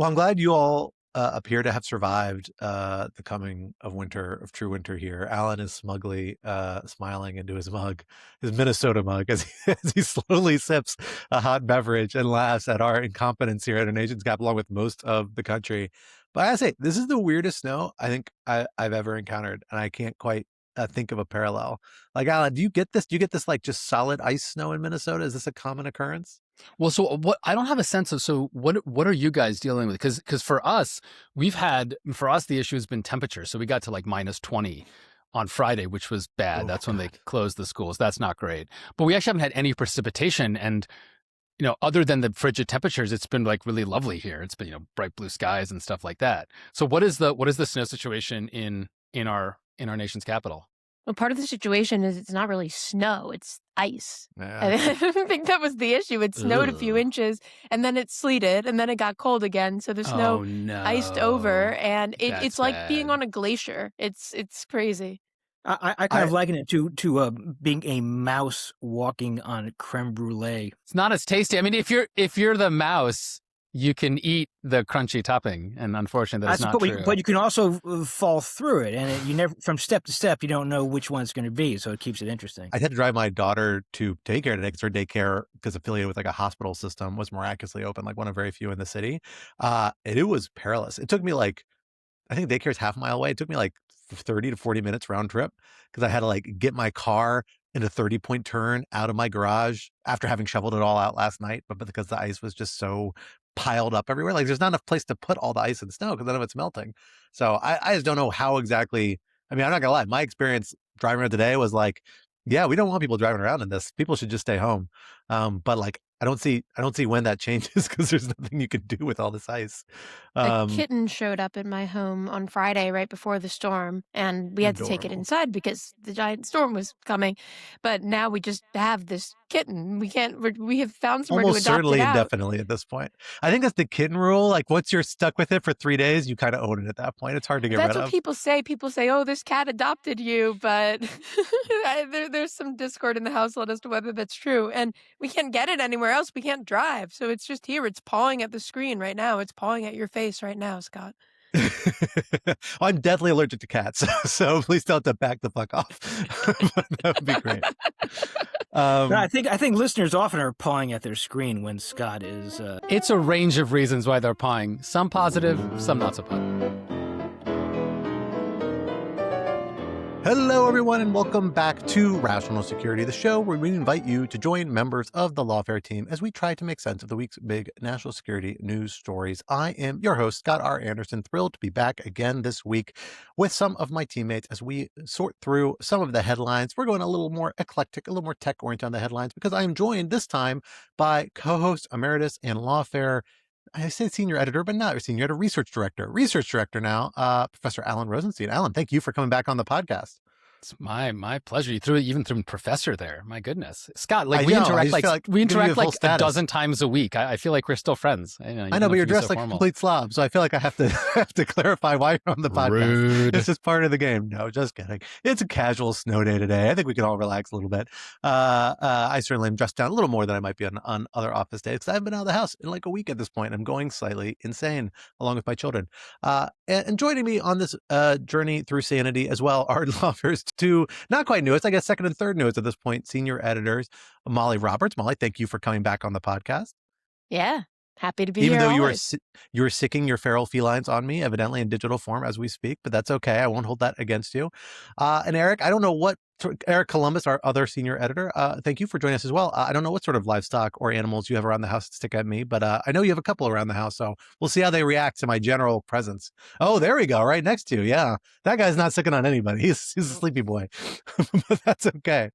Well, I'm glad you all appear to have survived the coming of winter, of true winter here. Alan is smugly smiling into his mug, his Minnesota mug, as as he slowly sips a hot beverage and laughs at our incompetence here at our nation's capital, along with most of the country. But I gotta say, this is the weirdest snow I think I've ever encountered, and I can't quite think of a parallel. Like, Alan, do you get this? Do you get this like just solid ice snow in Minnesota? Is this a common occurrence? Well, so what I don't have a sense of. So what are you guys dealing with? Because for us, the issue has been temperature. So we got to like -20 on Friday, which was bad. Oh, That's when they God. closed the schools. That's not great. But we actually haven't had any precipitation, and other than the frigid temperatures, it's been like really lovely here. It's been bright blue skies and stuff like that. So what is the snow situation in our nation's capital? Well, part of the situation is it's not really snow, it's ice. Yeah. I think that was the issue. It snowed a few Ugh. inches, and then it sleeted, and then it got cold again. So the snow Oh iced over, no, and that's it's like being bad. on a glacier. It's crazy. I kind of liken it to being a mouse walking on creme brulee. It's not as tasty. I mean, if you're the mouse, you can eat the crunchy topping, and unfortunately, that's not true. But you can also fall through it, and you never, from step to step, you don't know which one it's going to be, so it keeps it interesting. I had to drive my daughter to daycare today because her daycare, because affiliated with like a hospital system, was miraculously open, like one of very few in the city. And it was perilous. It took me like, I think daycare is half a mile away. It took me like 30 to 40 minutes round trip because I had to like get my car in a 30-point turn out of my garage after having shoveled it all out last night. But because the ice was just so piled up everywhere, like there's not enough place to put all the ice and snow because none of it's melting. So I just don't know how exactly. I mean, I'm not gonna lie. My experience driving around today was like, yeah, we don't want people driving around in this. People should just stay home. But like, I don't see when that changes because there's nothing you can do with all this ice. A kitten showed up in my home on Friday right before the storm, and we had to take it Adorable. inside because the giant storm was coming. But now we just have this kitten. We have found somewhere Almost to adopt certainly it out. indefinitely at this point. I think that's the kitten rule. Like once you're stuck with it for 3 days, you kind of own it at that point. It's hard to get That's rid what of. people say. People say, "Oh, this cat adopted you," but there's some discord in the household as to whether that's true. And we can't get it anywhere else. We can't drive, so it's just here. It's pawing at the screen right now. It's pawing at your face right now, Scott. I'm deathly allergic to cats, so please don't have to back the fuck off. That would be great. But I think listeners often are pawing at their screen when Scott is. It's a range of reasons why they're pawing. Some positive, some not so positive. Hello, everyone, and welcome back to Rational Security, the show where we invite you to join members of the Lawfare team as we try to make sense of the week's big national security news stories. I am your host, Scott R. Anderson, thrilled to be back again this week with some of my teammates as we sort through some of the headlines. We're going a little more eclectic, a little more tech-oriented on the headlines because I am joined this time by co-host emeritus and Lawfare, I say senior editor, but not senior editor, research director now, Professor Alan Rozenshtein. Alan, thank you for coming back on the podcast. It's my pleasure. You even threw professor there. My goodness, Scott. Like I we know, I interact just feel like we giving you interact full like a status. dozen times a week. I feel like we're still friends. I know, don't but you're have to be dressed so like a formal. complete slob, so I feel like I have to have to clarify why you're on the podcast. Rude. It's just part of the game. No, just kidding. It's a casual snow day today. I think we can all relax a little bit. I certainly am dressed down a little more than I might be on other office days because I haven't been out of the house in like a week at this point. I'm going slightly insane along with my children. And joining me on this journey through sanity as well are Lawfare's two, not quite newest, I guess second and third newest at this point, senior editors, Molly Roberts. Molly, thank you for coming back on the podcast. Yeah, happy to be Even here. though always. you were sicking your feral felines on me, evidently in digital form as we speak, but that's okay. I won't hold that against you. And Eric, I don't know what Eric Columbus, our other senior editor, thank you for joining us as well. I don't know what sort of livestock or animals you have around the house to stick at me, but I know you have a couple around the house, so we'll see how they react to my general presence. Oh, there we go, right next to you. Yeah, that guy's not sicking on anybody. He's a sleepy boy, but that's okay.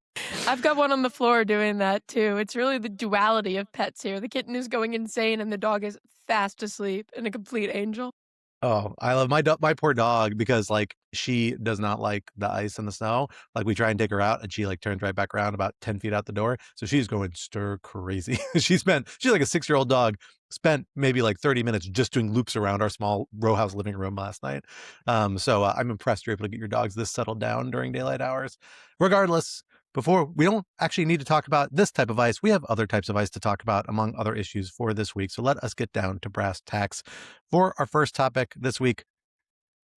I've got one on the floor doing that too. It's really the duality of pets here. The kitten is going insane and the dog is fast asleep and a complete angel. Oh, I love my poor dog because like she does not like the ice and the snow. Like we try and take her out and she like turns right back around about 10 feet out the door. So she's going stir crazy. she's like a 6-year-old dog, spent maybe like 30 minutes just doing loops around our small row house living room last night. So I'm impressed you're able to get your dogs this settled down during daylight hours. Regardless, We don't actually need to talk about this type of ice. We have other types of ice to talk about, among other issues for this week. So let us get down to brass tacks. For our first topic this week,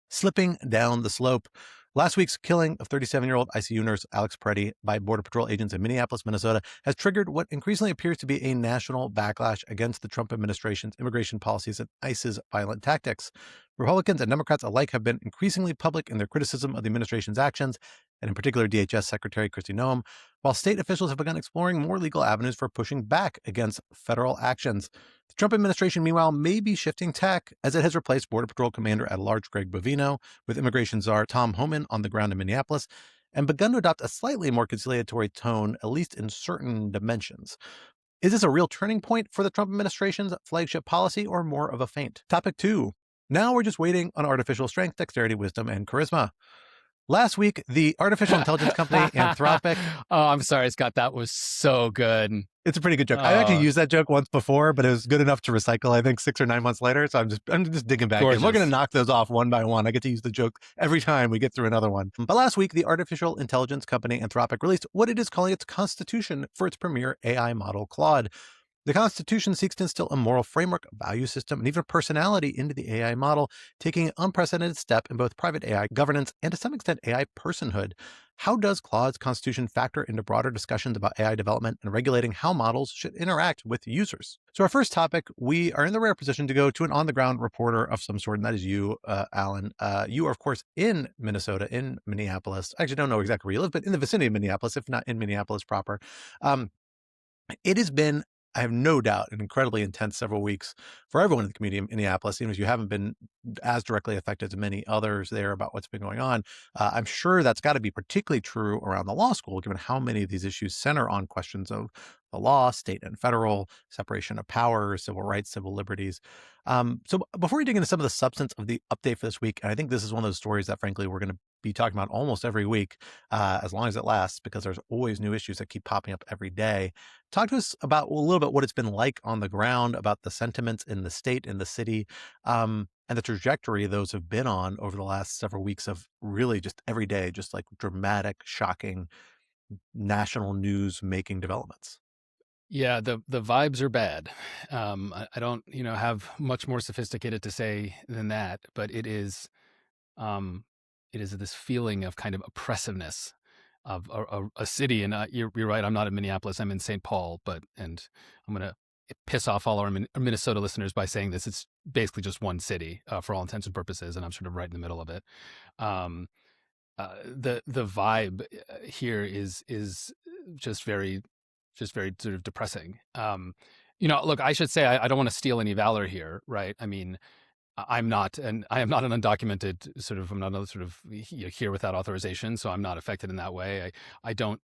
slipping down the slope. Last week's killing of 37-year-old ICU nurse Alex Pretti by Border Patrol agents in Minneapolis, Minnesota, has triggered what increasingly appears to be a national backlash against the Trump administration's immigration policies and ICE's violent tactics. Republicans and Democrats alike have been increasingly public in their criticism of the administration's actions, and in particular DHS Secretary Kristi Noem, while state officials have begun exploring more legal avenues for pushing back against federal actions. The Trump administration, meanwhile, may be shifting tack as it has replaced Border Patrol Commander-at-Large Greg Bovino with immigration czar Tom Homan on the ground in Minneapolis, and begun to adopt a slightly more conciliatory tone, at least in certain dimensions. Is this a real turning point for the Trump administration's flagship policy, or more of a feint? Topic 2. Now we're just waiting on artificial strength, dexterity, wisdom, and charisma. Last week, the artificial intelligence company Anthropic. Oh, I'm sorry, Scott. That was so good. It's a pretty good joke. I actually used that joke once before, but it was good enough to recycle, I think, 6 or 9 months later. So I'm just digging back in. We're going to knock those off one by one. I get to use the joke every time we get through another one. But last week, the artificial intelligence company Anthropic released what it is calling its constitution for its premier AI model, Claude. The Constitution seeks to instill a moral framework, value system, and even personality into the AI model, taking an unprecedented step in both private AI governance and, to some extent, AI personhood. How does Claude's Constitution factor into broader discussions about AI development and regulating how models should interact with users? So our first topic, we are in the rare position to go to an on-the-ground reporter of some sort, and that is you, Alan. You are, of course, in Minnesota, in Minneapolis. I actually don't know exactly where you live, but in the vicinity of Minneapolis, if not in Minneapolis proper. It has been, I have no doubt, an incredibly intense several weeks for everyone in the community in Minneapolis, even if you haven't been as directly affected as many others there about what's been going on. I'm sure that's got to be particularly true around the law school, given how many of these issues center on questions of the law, state and federal, separation of powers, civil rights, civil liberties. So before we dig into some of the substance of the update for this week, and I think this is one of those stories that, frankly, we're going to be talking about almost every week, as long as it lasts, because there's always new issues that keep popping up every day. Talk to us about a little bit what it's been like on the ground, about the sentiments in the state, in the city, and the trajectory those have been on over the last several weeks of really just every day, just like dramatic, shocking, national news making developments. Yeah, the vibes are bad. I don't, have much more sophisticated to say than that, but it is this feeling of kind of oppressiveness of a city. And you're right, I'm not in Minneapolis, I'm in St. Paul, and I'm going to piss off all our Minnesota listeners by saying this. It's basically just one city for all intents and purposes, and I'm sort of right in the middle of it. The vibe here is just very sort of depressing. Look, I should say I don't want to steal any valor here, right? I mean, I am not an undocumented sort of, I'm not a sort of here without authorization, so I'm not affected in that way. I don't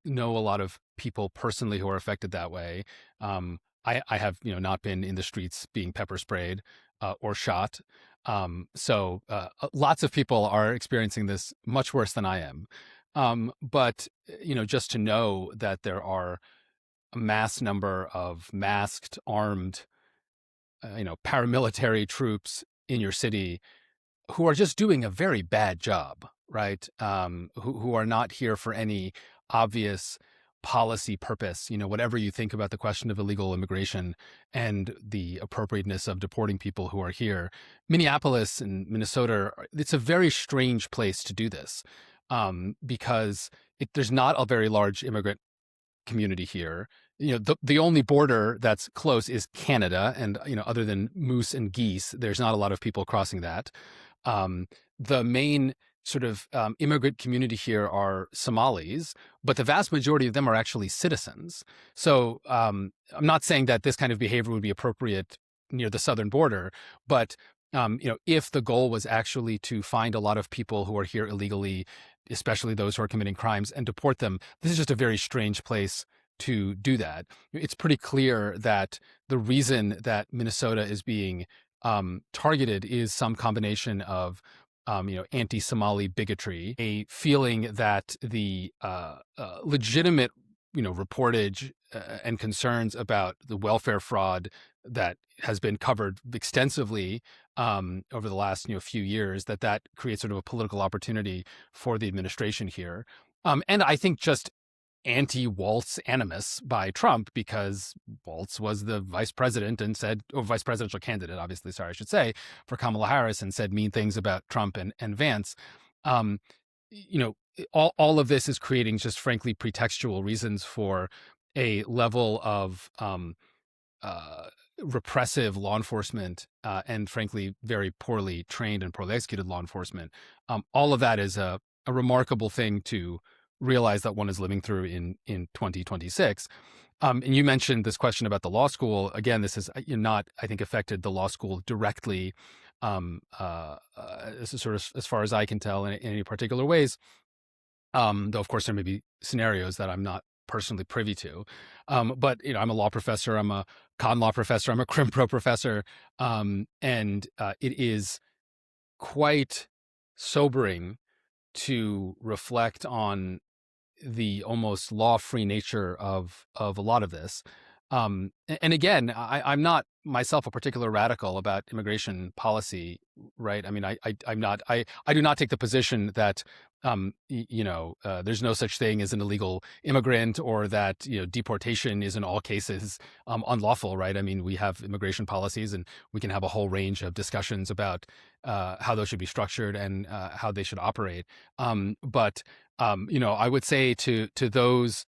know a lot of people personally who are affected that way. I have, not been in the streets being pepper sprayed or shot. So lots of people are experiencing this much worse than I am. But, just to know that there are a mass number of masked, armed, paramilitary troops in your city who are just doing a very bad job, right? Who are not here for any obvious policy purpose, whatever you think about the question of illegal immigration and the appropriateness of deporting people who are here. Minneapolis and Minnesota, it's a very strange place to do this because there's not a very large immigrant community here. The only border that's close is Canada, and other than moose and geese, there's not a lot of people crossing that. The main sort of immigrant community here are Somalis, but the vast majority of them are actually citizens. So I'm not saying that this kind of behavior would be appropriate near the southern border, but if the goal was actually to find a lot of people who are here illegally, especially those who are committing crimes, and deport them, this is just a very strange place to do that. It's pretty clear that the reason that Minnesota is being targeted is some combination of anti-Somali bigotry, a feeling that the legitimate reportage and concerns about the welfare fraud that has been covered extensively over the last few years, that creates sort of a political opportunity for the administration here. And I think just anti-Waltz animus by Trump, because Waltz was the vice president and said, or vice presidential candidate, obviously, sorry, I should say, for Kamala Harris, and said mean things about Trump and Vance. Um, you know, all of this is creating just frankly pretextual reasons for a level of uh, repressive law enforcement and frankly very poorly trained and poorly executed law enforcement. All of that is a remarkable thing to realize that one is living through in 2026. And you mentioned this question about the law school. Again, this has not, I think, affected the law school directly, this is sort of as far as I can tell in any particular ways. Though of course there may be scenarios that I'm not personally privy to. But I'm a law professor, I'm a con law professor, I'm a crim pro professor, and it is quite sobering to reflect on the almost law-free nature of a lot of this. And again, I'm not myself a particular radical about immigration policy, right? I mean, I do not take the position that there's no such thing as an illegal immigrant, or that deportation is in all cases unlawful, right? I mean, we have immigration policies, and we can have a whole range of discussions about how those should be structured and how they should operate. But I would say to those,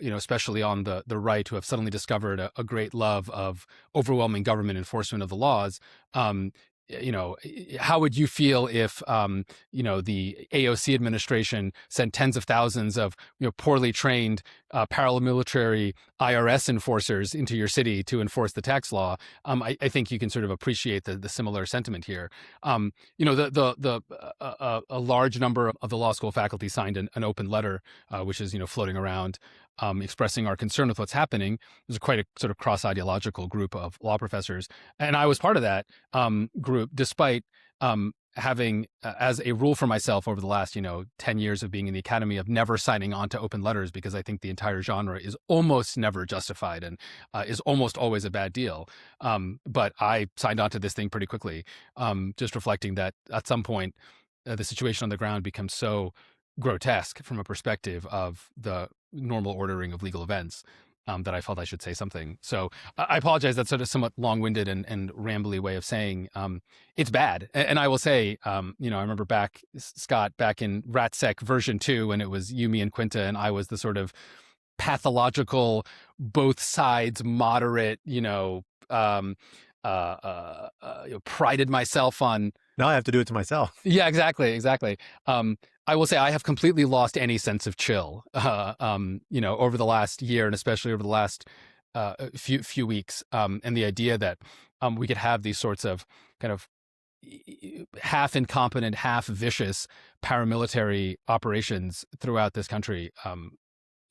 especially on the right, who have suddenly discovered a great love of overwhelming government enforcement of the laws, how would you feel if, the AOC administration sent tens of thousands of, poorly trained paramilitary IRS enforcers into your city to enforce the tax law? I think you can sort of appreciate the similar sentiment here. A large number of the law school faculty signed an open letter, which is, floating around, expressing our concern with what's happening. There's quite a sort of cross-ideological group of law professors, and I was part of that group, despite having as a rule for myself over the last 10 years of being in the academy, of never signing on to open letters, because I think the entire genre is almost never justified and is almost always a bad deal. But I signed on to this thing pretty quickly, just reflecting that at some point the situation on the ground becomes so grotesque from a perspective of the normal ordering of legal events, that I felt I should say something. So I apologize. That's sort of somewhat long-winded and rambly way of saying it's bad. And I will say, I remember Scott, back in RatSec version 2, when it was you, me, and Quinta, and I was the sort of pathological, both sides, moderate, prided myself on. Now I have to do it to myself. Yeah, exactly. I will say I have completely lost any sense of chill, over the last year, and especially over the last few weeks. And the idea that we could have these sorts of kind of half incompetent, half vicious paramilitary operations throughout this country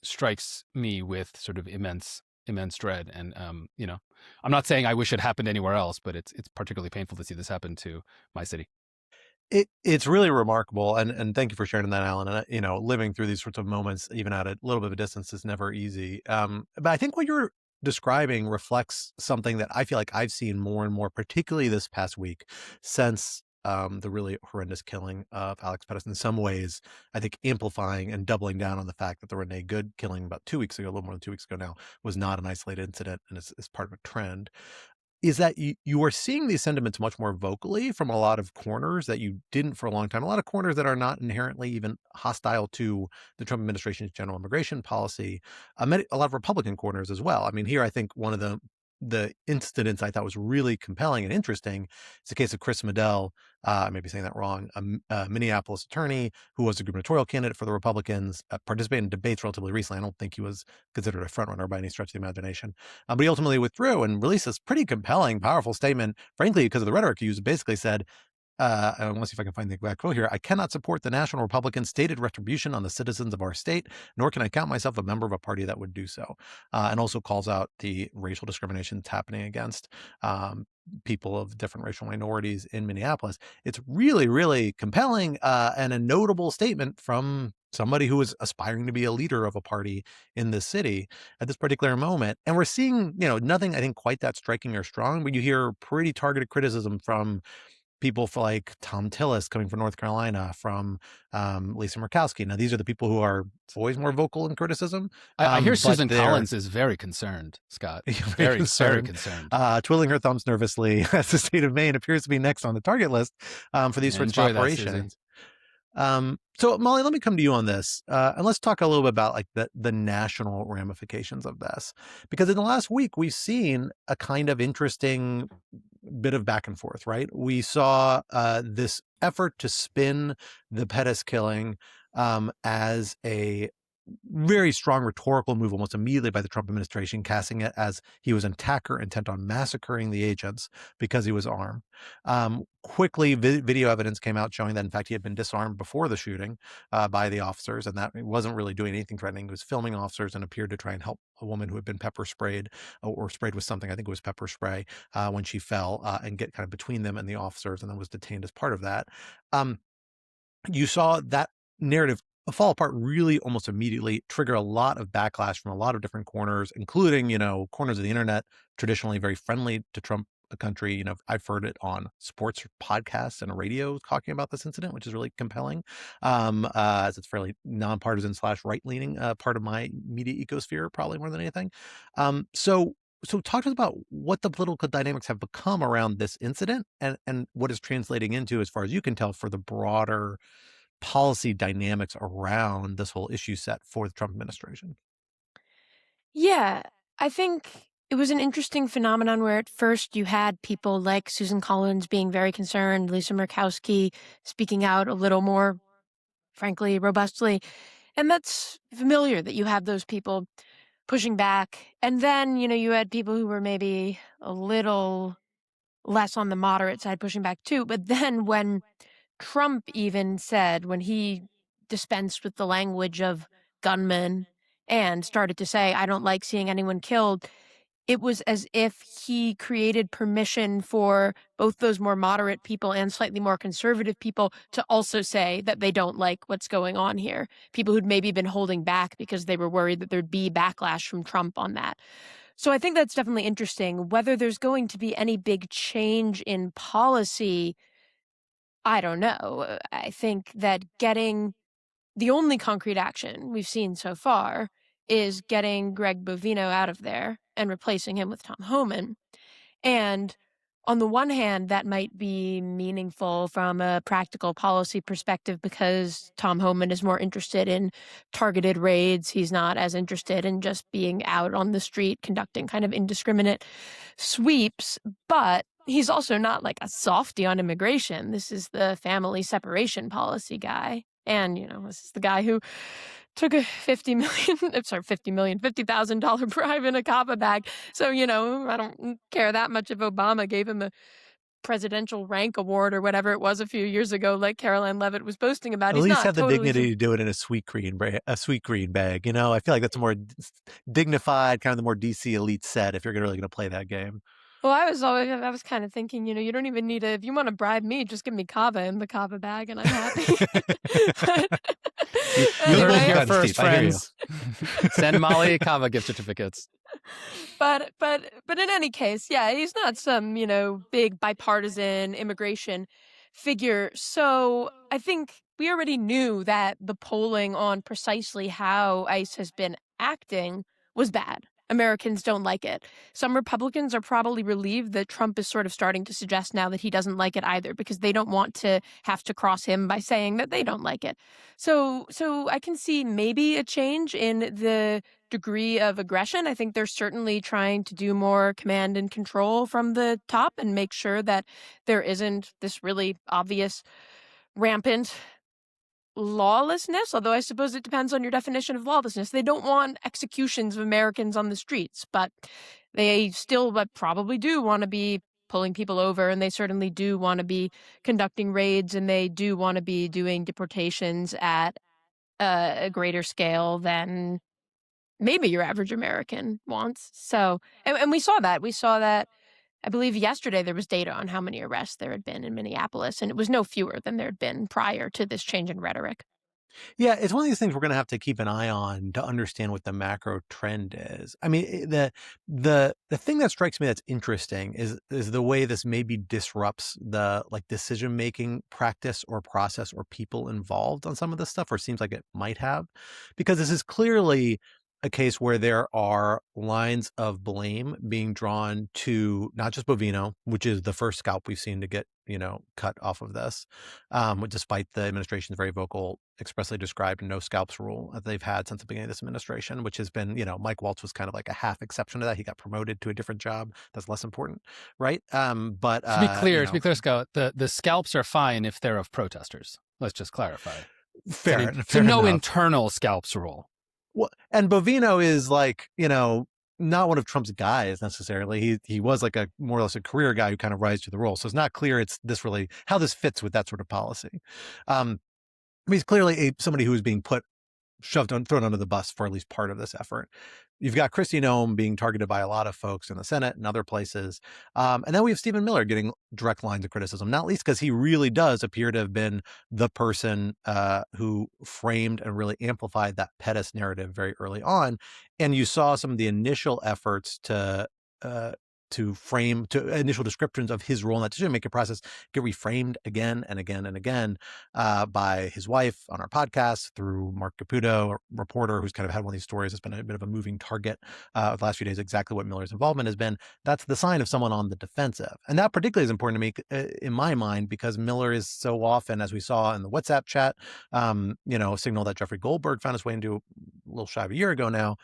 strikes me with sort of immense dread. And I'm not saying I wish it happened anywhere else, but it's particularly painful to see this happen to my city. It's really remarkable, and thank you for sharing that, Alan. And living through these sorts of moments, even at a little bit of a distance, is never easy. But I think what you're describing reflects something that I feel like I've seen more and more, particularly this past week, since the really horrendous killing of Alex Pretti. In some ways, I think amplifying and doubling down on the fact that the Renee Good killing about 2 weeks ago, a little more than 2 weeks ago now, was not an isolated incident, and is part of a trend. Is that you are seeing these sentiments much more vocally from a lot of corners that you didn't for a long time. A lot of corners that are not inherently even hostile to the Trump administration's general immigration policy. A lot of Republican corners as well. I mean, here I think one of the incidents I thought was really compelling and interesting is the case of Chris Medell. I may be saying that wrong. A Minneapolis attorney who was a gubernatorial candidate for the Republicans, participated in debates relatively recently. I don't think he was considered a frontrunner by any stretch of the imagination. But he ultimately withdrew and released this pretty compelling, powerful statement, frankly, because of the rhetoric he used. Basically said, I want to see if I can find the exact quote here. I cannot support the National Republicans' stated retribution on the citizens of our state, nor can I count myself a member of a party that would do so. And also calls out the racial discrimination that's happening against people of different racial minorities in Minneapolis. It's really, really compelling and a notable statement from somebody who is aspiring to be a leader of a party in this city at this particular moment. And we're seeing, nothing I think quite that striking or strong, but you hear pretty targeted criticism from people for like Tom Tillis coming from North Carolina, from Lisa Murkowski. Now, these are the people who are always more vocal in criticism. I hear but Susan they're Collins is very concerned, Scott. very Very concerned, concerned. twiddling her thumbs nervously as the state of Maine appears to be next on the target list for these sorts of Enjoy that, Susan. operations. So Molly, let me come to you on this, and let's talk a little bit about like the national ramifications of this, because in the last week we've seen a kind of interesting bit of back and forth, right? We saw this effort to spin the Pettis killing as a very strong rhetorical move almost immediately by the Trump administration, casting it as he was an attacker intent on massacring the agents because he was armed. Quickly, video evidence came out showing that, in fact, he had been disarmed before the shooting by the officers, and that he wasn't really doing anything threatening. He was filming officers and appeared to try and help a woman who had been pepper sprayed or sprayed with something, I think it was pepper spray, when she fell, and get kind of between them and the officers, and then was detained as part of that. You saw that narrative fall apart really almost immediately, trigger a lot of backlash from a lot of different corners, including, corners of the internet traditionally very friendly to Trump, a country. I've heard it on sports podcasts and radio talking about this incident, which is really compelling, as it's fairly nonpartisan / right-leaning part of my media ecosphere, probably more than anything. So talk to us about what the political dynamics have become around this incident and what is translating into, as far as you can tell, for the broader policy dynamics around this whole issue set for the Trump administration. Yeah, I think it was an interesting phenomenon where at first you had people like Susan Collins being very concerned, Lisa Murkowski speaking out a little more, frankly, robustly. And that's familiar that you have those people pushing back. And then, you had people who were maybe a little less on the moderate side pushing back too. But then when Trump even said, when he dispensed with the language of gunmen and started to say, I don't like seeing anyone killed, it was as if he created permission for both those more moderate people and slightly more conservative people to also say that they don't like what's going on here. People who'd maybe been holding back because they were worried that there'd be backlash from Trump on that. So I think that's definitely interesting. Whether there's going to be any big change in policy, I don't know. I think that getting the only concrete action we've seen so far is getting Greg Bovino out of there and replacing him with Tom Homan. And on the one hand, that might be meaningful from a practical policy perspective because Tom Homan is more interested in targeted raids. He's not as interested in just being out on the street conducting kind of indiscriminate sweeps. But he's also not like a softy on immigration. This is the family separation policy guy. And, this is the guy who took a $50,000 bribe in a kava bag. So, I don't care that much if Obama gave him a presidential rank award or whatever it was a few years ago, like Caroline Leavitt was boasting about. At least have the dignity to do it in a sweet green bag. I feel like that's a more dignified, kind of the more DC elite set if you're really going to play that game. Well, I was kind of thinking, you don't even need if you want to bribe me, just give me kava in the kava bag and I'm happy. You heard it here Anyway. first, Steve, I hear you. friends. Send Molly kava gift certificates. But in any case, yeah, he's not some, big bipartisan immigration figure. So I think we already knew that the polling on precisely how ICE has been acting was bad. Americans don't like it. Some Republicans are probably relieved that Trump is sort of starting to suggest now that he doesn't like it either because they don't want to have to cross him by saying that they don't like it. So I can see maybe a change in the degree of aggression. I think they're certainly trying to do more command and control from the top and make sure that there isn't this really obvious rampant lawlessness, although I suppose it depends on your definition of lawlessness. They don't want executions of Americans on the streets, but they still probably do want to be pulling people over, and they certainly do want to be conducting raids, and they do want to be doing deportations at a greater scale than maybe your average American wants. So, and we saw that. We saw that, I believe yesterday there was data on how many arrests there had been in Minneapolis, and it was no fewer than there had been prior to this change in rhetoric. Yeah, it's one of these things we're going to have to keep an eye on to understand what the macro trend is. I mean, the thing that strikes me that's interesting is the way this maybe disrupts the like decision making practice or process or people involved on some of this stuff, or seems like it might have, because this is clearly a case where there are lines of blame being drawn to not just Bovino, which is the first scalp we've seen to get, cut off of this, despite the administration's very vocal, expressly described no scalps rule that they've had since the beginning of this administration, which has been, Mike Waltz was kind of like a half exception to that. He got promoted to a different job that's less important, right? But To be clear, Scott, the scalps are fine if they're of protesters. Let's just clarify. fair So no enough. internal scalps rule. Well, and Bovino is like, not one of Trump's guys necessarily. He was like a more or less a career guy who kind of rise to the role. So it's not clear how this fits with that sort of policy. He's clearly somebody who is being thrown under the bus for at least part of this effort. You've got Kristi Noem being targeted by a lot of folks in the Senate and other places. And then we have Stephen Miller getting direct lines of criticism, not least because he really does appear to have been the person who framed and really amplified that Pettis narrative very early on. And you saw some of the initial efforts to initial descriptions of his role in that decision-making process get reframed again and again and again by his wife on our podcast, through Mark Caputo, a reporter who's kind of had one of these stories that's been a bit of a moving target the last few days, exactly what Miller's involvement has been. That's the sign of someone on the defensive. And that particularly is important to me in my mind, because Miller is so often, as we saw in the WhatsApp chat, signal that Jeffrey Goldberg found his way into a little shy of a year ago now.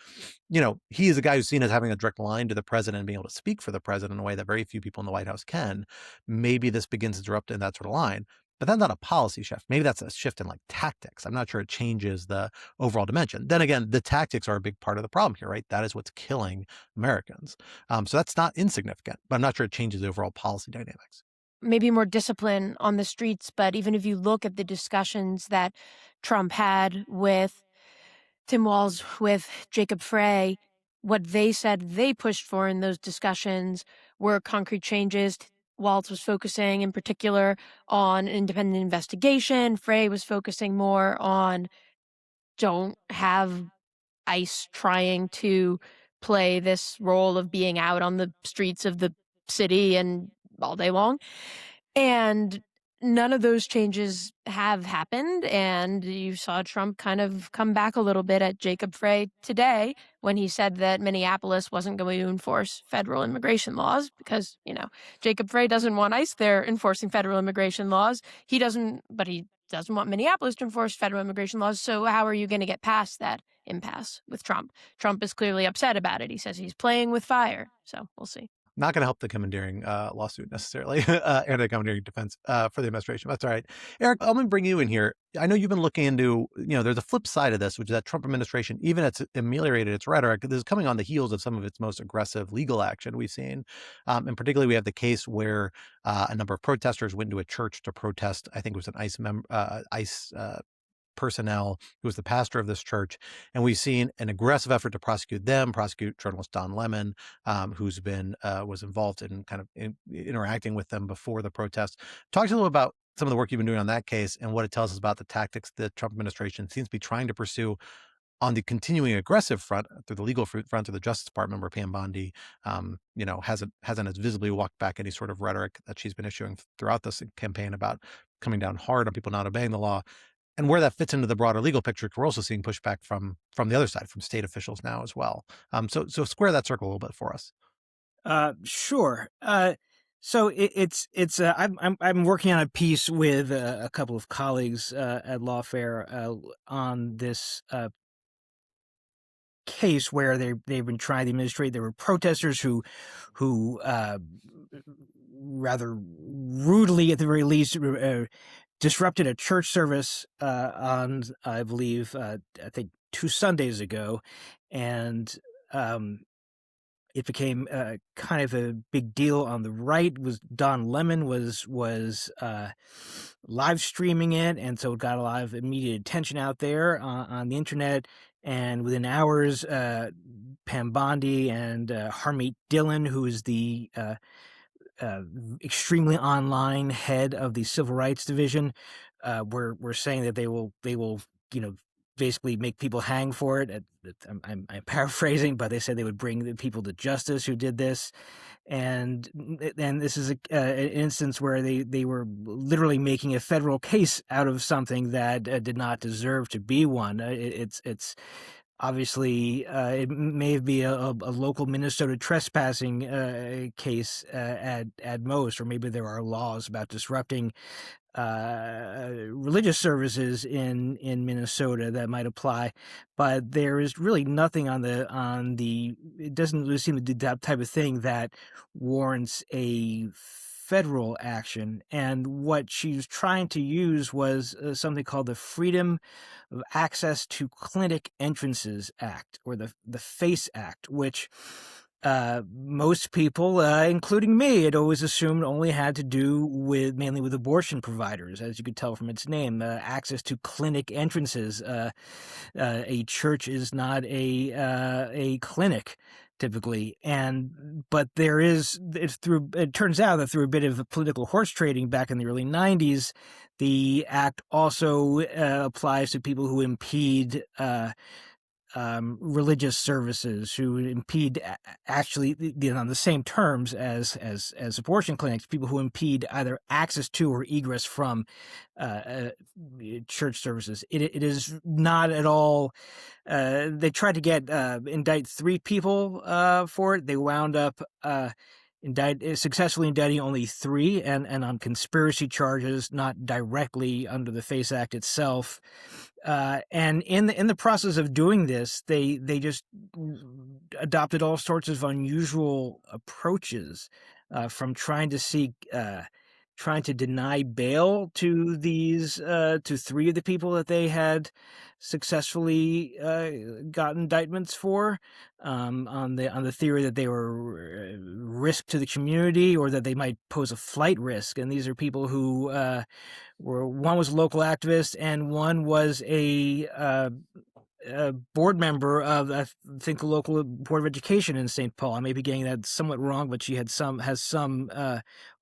He is a guy who's seen as having a direct line to the president and being able to speak for the president in a way that very few people in the White House can. Maybe this begins to disrupt in that sort of line, but that's not a policy shift. Maybe that's a shift in like tactics. I'm not sure it changes the overall dimension. Then again, the tactics are a big part of the problem here, right? That is what's killing Americans. So that's not insignificant, but I'm not sure it changes the overall policy dynamics. Maybe more discipline on the streets, but even if you look at the discussions that Trump had with Tim Walz, with Jacob Frey, what they said they pushed for in those discussions were concrete changes. Walz was focusing in particular on independent investigation. Frey was focusing more on don't have ICE trying to play this role of being out on the streets of the city and all day long. And none of those changes have happened. And you saw Trump kind of come back a little bit at Jacob Frey today when he said that Minneapolis wasn't going to enforce federal immigration laws because, Jacob Frey doesn't want ICE there enforcing federal immigration laws. He doesn't want Minneapolis to enforce federal immigration laws. So how are you going to get past that impasse with Trump? Trump is clearly upset about it. He says he's playing with fire. So we'll see. Not going to help the commandeering lawsuit necessarily, anti-commandeering defense for the administration. That's all right. Eric, I'm going to bring you in here. I know you've been looking into, there's a flip side of this, which is that Trump administration, even it's ameliorated its rhetoric, this is coming on the heels of some of its most aggressive legal action we've seen. And particularly, we have the case where a number of protesters went into a church to protest, I think it was an ICE personnel who was the pastor of this church. And we've seen an aggressive effort to prosecute journalist Don Lemon, who's been was involved in kind of interacting with them before the protest. Talk to us a little about some of the work you've been doing on that case and what it tells us about the tactics the Trump administration seems to be trying to pursue on the continuing aggressive front, through the legal front, through the Justice Department, where Pam Bondi, hasn't as visibly walked back any sort of rhetoric that she's been issuing throughout this campaign about coming down hard on people not obeying the law. And where that fits into the broader legal picture, we're also seeing pushback from the other side, from state officials now as well. So square that circle a little bit for us. Sure. So I'm working on a piece with a couple of colleagues at Lawfare on this case where they've been trying to administrate. There were protesters who rather rudely, at the very least, disrupted a church service on, I believe, I think 2 Sundays ago, and it became kind of a big deal on the right. Don Lemon was live streaming it, and so it got a lot of immediate attention out there on the internet. And within hours, Pam Bondi and Harmeet Dillon, who is the extremely online head of the Civil Rights Division, were saying that they will basically make people hang for it. I'm paraphrasing, but they said they would bring the people to justice who did this. And this is an instance where they were literally making a federal case out of something that did not deserve to be one. It's obviously it may be a local Minnesota trespassing case at most, or maybe there are laws about disrupting religious services in Minnesota that might apply, but there is really nothing on the it doesn't really seem to do that type of thing that warrants a federal action. And what she was trying to use was something called the Freedom of Access to Clinic Entrances Act, or the FACE Act, which most people, including me, had always assumed only had to do mainly with abortion providers, as you could tell from its name. Access to clinic entrances. A church is not a clinic, typically, but it turns out that through a bit of political horse trading back in the early 90s, the act also applies to people who impede religious services, who impede actually on the same terms as abortion clinics, people who impede either access to or egress from church services. It is not at all. They tried to indict 3 people for it. They wound up successfully indicting only 3, and on conspiracy charges, not directly under the FACE Act itself. And in the process of doing this, they just adopted all sorts of unusual approaches, from trying to deny bail to these to 3 of the people that they had successfully got indictments for, on the theory that they were risk to the community, or that they might pose a flight risk. And these are people who one was a local activist, and one was a board member of, I think, the local Board of Education in St. Paul. I may be getting that somewhat wrong, but she has some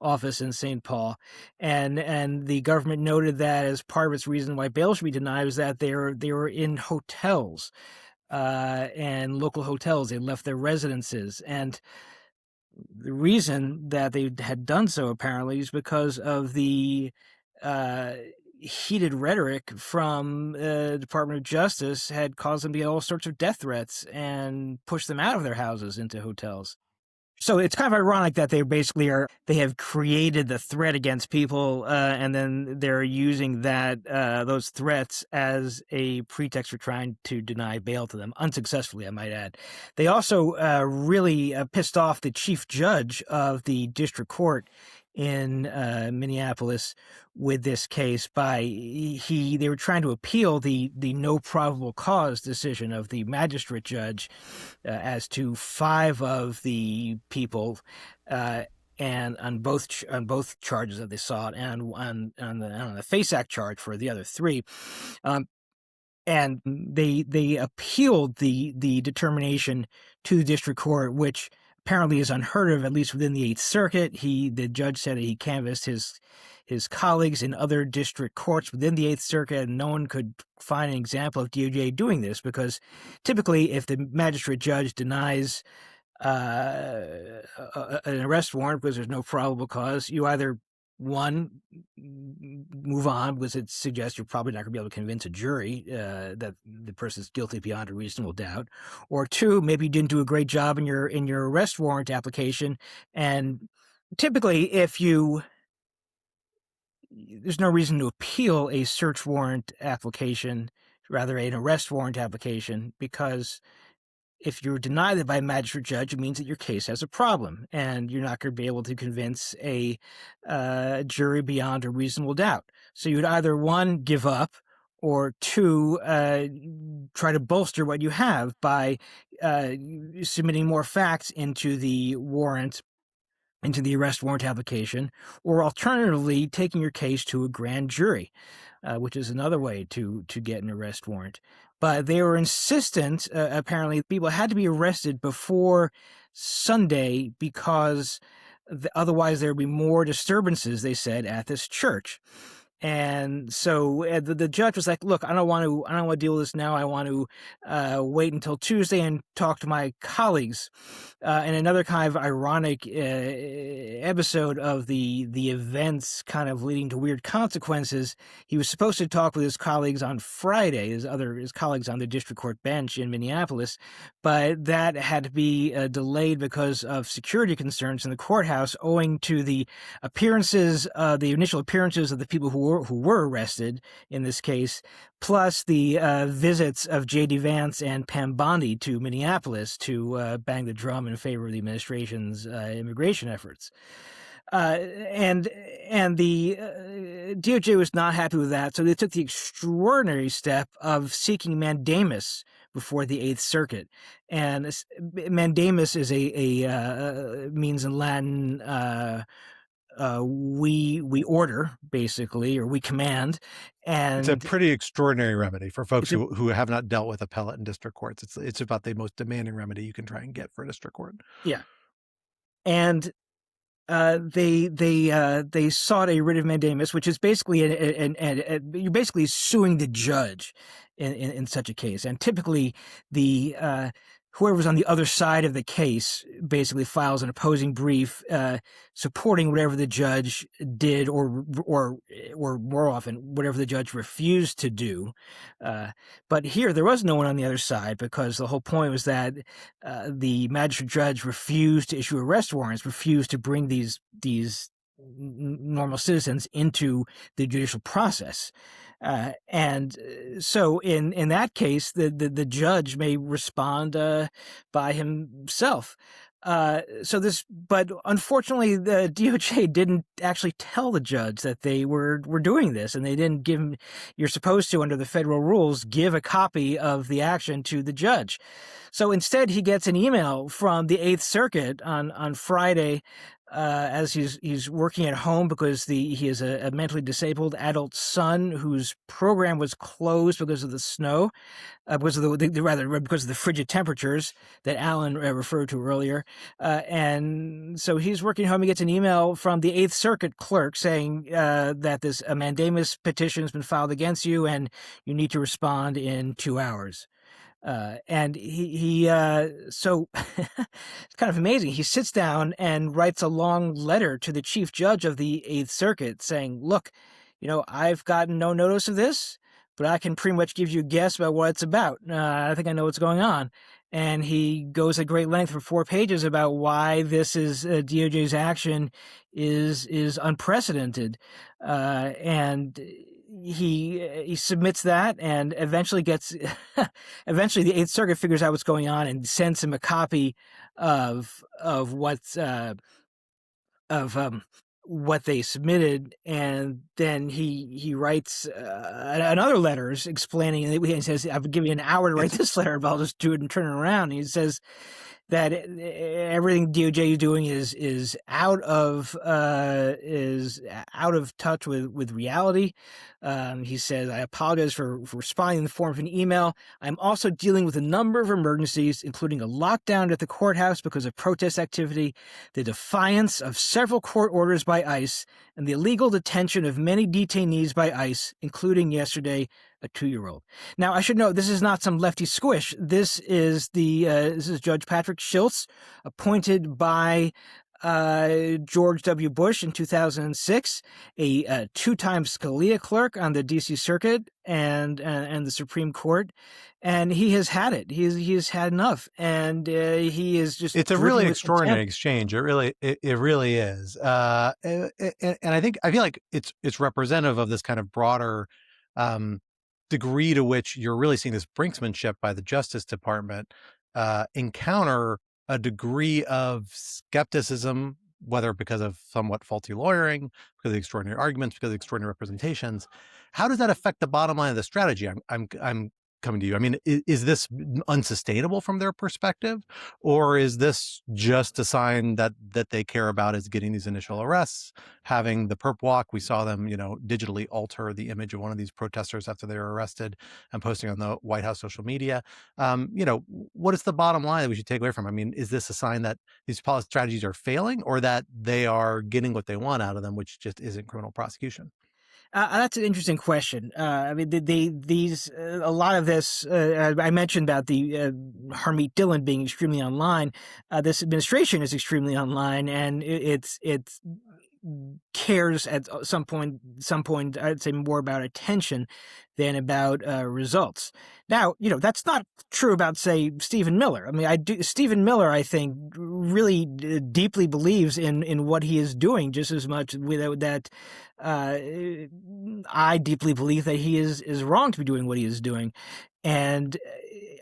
office in St. Paul, and the government noted that as part of its reason why bail should be denied was that they were in hotels, and local hotels. They left their residences, and the reason that they had done so apparently is because of the heated rhetoric from the Department of Justice had caused them to get all sorts of death threats and push them out of their houses into hotels. So it's kind of ironic that they have created the threat against people, and then they're using those threats as a pretext for trying to deny bail to them, unsuccessfully, I might add. They also really pissed off the chief judge of the district court in Minneapolis with this case. They were trying to appeal the no probable cause decision of the magistrate judge as to 5 of the people, and on both charges that they sought, and on the FACE Act charge for the other 3. And they appealed the determination to the district court, which apparently is unheard of, at least within the 8th Circuit. The judge said that he canvassed his colleagues in other district courts within the 8th Circuit, and no one could find an example of DOJ doing this, because typically if the magistrate judge denies an arrest warrant because there's no probable cause, you either, 1, move on, because it suggests you're probably not going to be able to convince a jury that the person's guilty beyond a reasonable doubt, or 2, maybe you didn't do a great job in your arrest warrant application. And typically, there's no reason to appeal a search warrant application, rather an arrest warrant application, because if you're denied it by a magistrate judge, it means that your case has a problem, and you're not going to be able to convince a jury beyond a reasonable doubt. So you'd either, 1, give up, or 2, try to bolster what you have by submitting more facts into the arrest warrant application, or alternatively taking your case to a grand jury, which is another way to get an arrest warrant. But they were insistent, apparently, people had to be arrested before Sunday, because otherwise there would be more disturbances, they said, at this church. And so the judge was like, "Look, I don't want to deal with this now. I want to wait until Tuesday and talk to my colleagues." And another kind of ironic episode of the events kind of leading to weird consequences. He was supposed to talk with his colleagues on Friday, his colleagues on the district court bench in Minneapolis, but that had to be delayed because of security concerns in the courthouse, owing to the initial appearances of the people who were arrested in this case, plus the visits of J.D. Vance and Pam Bondi to Minneapolis to bang the drum in favor of the administration's immigration efforts. And the DOJ was not happy with that, so they took the extraordinary step of seeking mandamus before the Eighth Circuit. And mandamus is means in Latin we order, basically, or we command. And it's a pretty extraordinary remedy for folks who have not dealt with appellate and district courts. It's about the most demanding remedy you can try and get for a district court. Yeah. And they sought a writ of mandamus, which is basically you're basically suing the judge in such a case. And typically the whoever's on the other side of the case basically files an opposing brief supporting whatever the judge did, or more often whatever the judge refused to do. But here there was no one on the other side, because the whole point was that the magistrate judge refused to issue arrest warrants, refused to bring these normal citizens into the judicial process. And so in that case, the judge may respond by himself. But unfortunately, the DOJ didn't actually tell the judge that they were doing this, and they didn't give him. You're supposed to, under the federal rules, give a copy of the action to the judge. So instead, he gets an email from the Eighth Circuit on Friday, as he's working at home because he has a mentally disabled adult son whose program was closed because of the snow, because of the frigid temperatures that Alan referred to earlier. And so he's working home. He gets an email from the Eighth Circuit clerk saying that a mandamus petition has been filed against you, and you need to respond in 2 hours. And so it's kind of amazing. He sits down and writes a long letter to the chief judge of the Eighth Circuit saying, "Look, I've gotten no notice of this, but I can pretty much give you a guess about what it's about. I think I know what's going on." And he goes at great length for 4 pages about why this is DOJ's action is unprecedented. And he submits that, and eventually eventually the Eighth Circuit figures out what's going on and sends him a copy of what they submitted. And then he writes another letter explaining, and he says, "I've given you an hour to write this letter, but I'll just do it and turn it around." And he says that everything DOJ is doing is out of touch with reality. He says, "I apologize for responding in the form of an email. I'm also dealing with a number of emergencies, including a lockdown at the courthouse because of protest activity, the defiance of several court orders by ICE, and the illegal detention of many detainees by ICE, including yesterday a 2-year-old." Now, I should note, this is not some lefty squish. This is Judge Patrick Schiltz, appointed by George W. Bush in 2006, a 2-time Scalia clerk on the D.C. Circuit and the Supreme Court, and he has had it. He has had enough, and he is just. It's a really extraordinary exchange. It really is, and I feel like it's representative of this kind of broader degree to which you're really seeing this brinksmanship by the Justice Department encounter a degree of skepticism, whether because of somewhat faulty lawyering, because of extraordinary arguments, because of extraordinary representations. How does that affect the bottom line of the strategy? I'm coming to you. I mean, is this unsustainable from their perspective, or is this just a sign that they care about is getting these initial arrests, having the perp walk? We saw them, digitally alter the image of one of these protesters after they were arrested and posting on the White House social media. What is the bottom line that we should take away from? I mean, is this a sign that these policy strategies are failing, or that they are getting what they want out of them, which just isn't criminal prosecution? That's an interesting question. I mean, a lot of this, I mentioned about the Harmeet Dillon being extremely online. This administration is extremely online, and it's cares at some point, I'd say more about attention than about results. Now, that's not true about, say, Stephen Miller. I mean, Stephen Miller, I think, really deeply believes in what he is doing just as much that I deeply believe that he is wrong to be doing what he is doing. And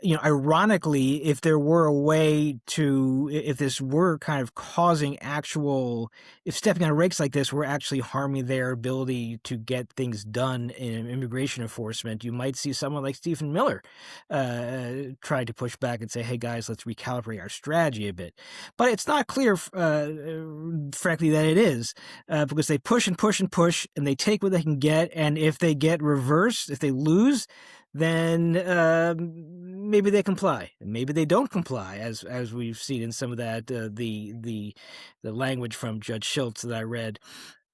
ironically, if there were a way if this were kind of causing if stepping on rakes like this were actually harming their ability to get things done in immigration enforcement, you might see someone like Stephen Miller try to push back and say, hey guys, let's recalibrate our strategy a bit. But it's not clear, frankly, that it is, because they push and push and push, and they take what they can get, and if they get reversed, if they lose, then maybe they comply, and maybe they don't comply, as we've seen in some of that the language from Judge Schultz that I read.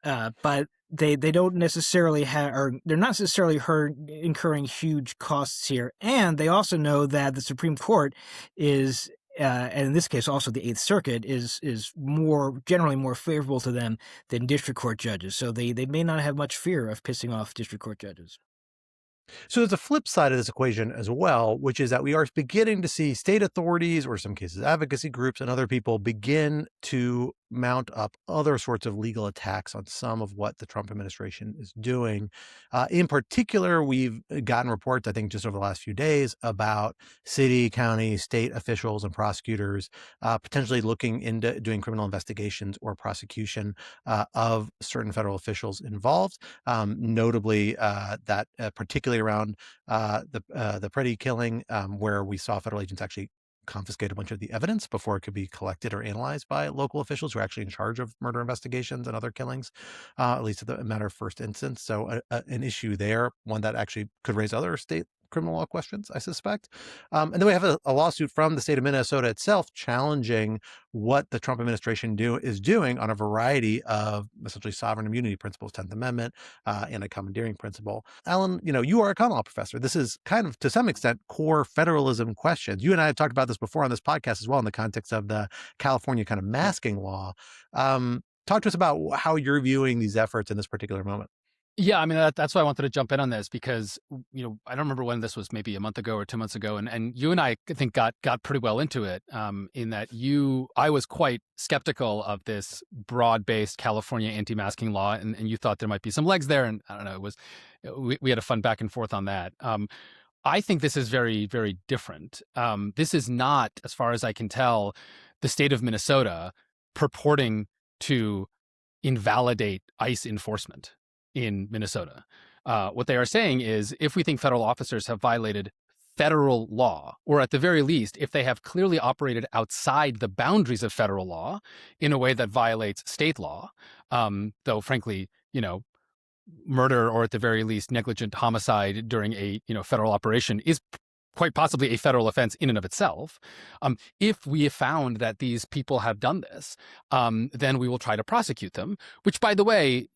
But they don't necessarily they're not necessarily incurring huge costs here, and they also know that the Supreme Court is. And in this case, also the Eighth Circuit is generally more favorable to them than district court judges. So they may not have much fear of pissing off district court judges. So there's a flip side of this equation as well, which is that we are beginning to see state authorities, or in some cases advocacy groups and other people, begin to mount up other sorts of legal attacks on some of what the Trump administration is doing. In particular, we've gotten reports, I think, just over the last few days about city, county, state officials and prosecutors potentially looking into doing criminal investigations or prosecution of certain federal officials involved, notably that particularly around the Pretti killing, where we saw federal agents actually confiscate a bunch of the evidence before it could be collected or analyzed by local officials who are actually in charge of murder investigations and other killings, at least at the matter of first instance. So an issue there, one that actually could raise other state criminal law questions, I suspect. And then we have a lawsuit from the state of Minnesota itself challenging what the Trump administration is doing on a variety of essentially sovereign immunity principles, 10th Amendment, anti-commandeering principle. Alan, you are a common law professor. This is kind of, to some extent, core federalism questions. You and I have talked about this before on this podcast as well in the context of the California kind of masking law. Talk to us about how you're viewing these efforts in this particular moment. Yeah, I mean, that's why I wanted to jump in on this, because, I don't remember when this was, maybe a month ago or 2 months ago. And you and I think got pretty well into it, in that I was quite skeptical of this broad-based California anti-masking law, and you thought there might be some legs there. And I don't know, we had a fun back and forth on that. I think this is very, very different. This is not, as far as I can tell, the state of Minnesota purporting to invalidate ICE enforcement in Minnesota. What they are saying is, if we think federal officers have violated federal law, or at the very least, if they have clearly operated outside the boundaries of federal law in a way that violates state law, though frankly, murder, or at the very least negligent homicide during a federal operation, is quite possibly a federal offense in and of itself. If we have found that these people have done this, then we will try to prosecute them, which, by the way,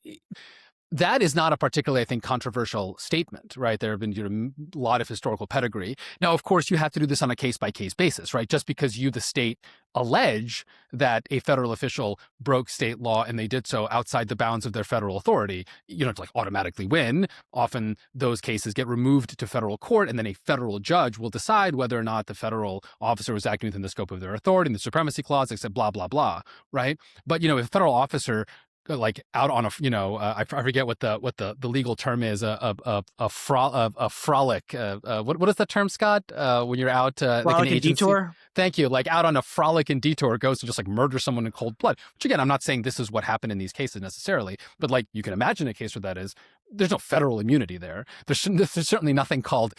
that is not a particularly, I think, controversial statement, right? There have been a lot of historical pedigree. Now, of course, you have to do this on a case-by-case basis, right? Just because you, the state, allege that a federal official broke state law and they did so outside the bounds of their federal authority, you don't automatically win. Often those cases get removed to federal court, and then a federal judge will decide whether or not the federal officer was acting within the scope of their authority, and the supremacy clause, except blah, blah, blah, right? But, if a federal officer out on I forget what the legal term is, a frolic. What is the term, Scott? When you're out frolic like an and agency? Detour. Thank you. Like out on a frolic and detour, goes to just murder someone in cold blood. Which again, I'm not saying this is what happened in these cases necessarily, but you can imagine a case where that is. There's no federal immunity there. There's certainly nothing called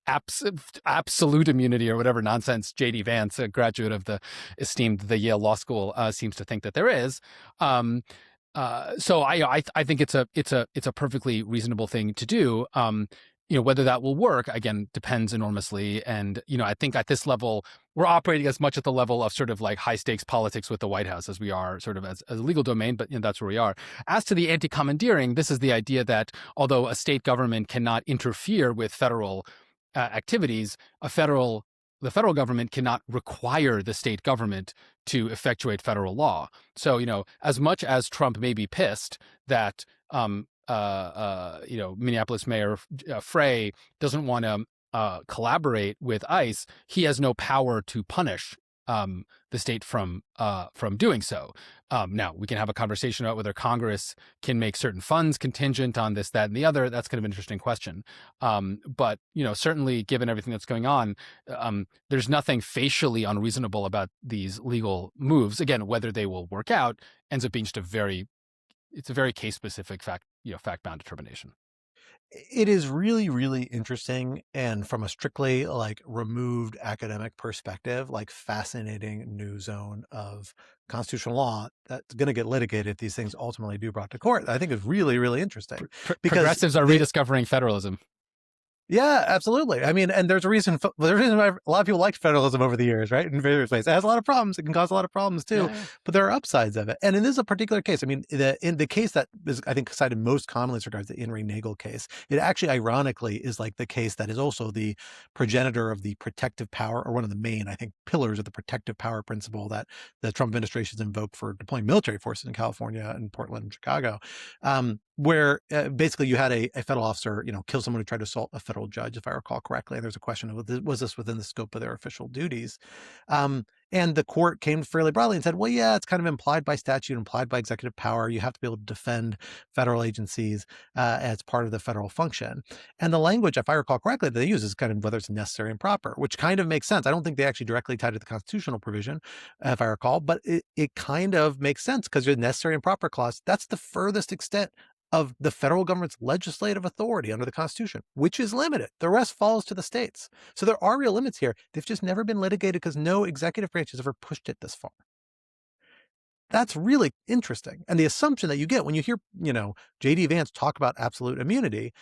absolute immunity or whatever nonsense J.D. Vance, a graduate of the Yale Law School, seems to think that there is. So I think it's a perfectly reasonable thing to do. whether that will work, again, depends enormously. And, I think at this level, we're operating as much at the level of sort of like high stakes politics with the White House as we are sort of as a legal domain, but that's where we are. As to the anti-commandeering, this is the idea that although a state government cannot interfere with federal activities, the federal government cannot require the state government to effectuate federal law. So, as much as Trump may be pissed that Minneapolis Mayor Frey doesn't want to collaborate with ICE, he has no power to punish the state from doing so. Now, we can have a conversation about whether Congress can make certain funds contingent on this, that, and the other. That's kind of an interesting question. But, certainly given everything that's going on, there's nothing facially unreasonable about these legal moves. Again, whether they will work out ends up being just it's a very case-specific fact-bound determination. It is really, really interesting, and from a strictly like removed academic perspective, like fascinating new zone of constitutional law that's going to get litigated if these things ultimately do brought to court. I think is really, really interesting. Because progressives are rediscovering federalism. Yeah, absolutely. I mean, and there's a reason why a lot of people liked federalism over the years, right? In various ways. It has a lot of problems. It can cause a lot of problems too, Yeah. but there are upsides of it. And in this a particular case, I mean, in the case that is, I think, cited most commonly as regards the In re Nagel case, it actually ironically is like the case that is also the progenitor of the protective power, or one of the main, I think, pillars of the protective power principle that the Trump administration has invoked for deploying military forces in California and Portland and Chicago. Where basically you had a federal officer, kill someone who tried to assault a federal judge, if I recall correctly. And there's a question of, was this within the scope of their official duties? And the court came fairly broadly and said, well, yeah, it's kind of implied by statute, implied by executive power. You have to be able to defend federal agencies as part of the federal function. And the language, if I recall correctly, that they use is kind of whether it's necessary and proper, which kind of makes sense. I don't think they actually directly tied to the constitutional provision, if I recall, but it kind of makes sense because your necessary and proper clause, that's the furthest extent of the federal government's legislative authority under the Constitution, which is limited. The rest falls to the states. So there are real limits here. They've just never been litigated because no executive branch has ever pushed it this far. That's really interesting. And the assumption that you get when you hear, J.D. Vance talk about absolute immunity,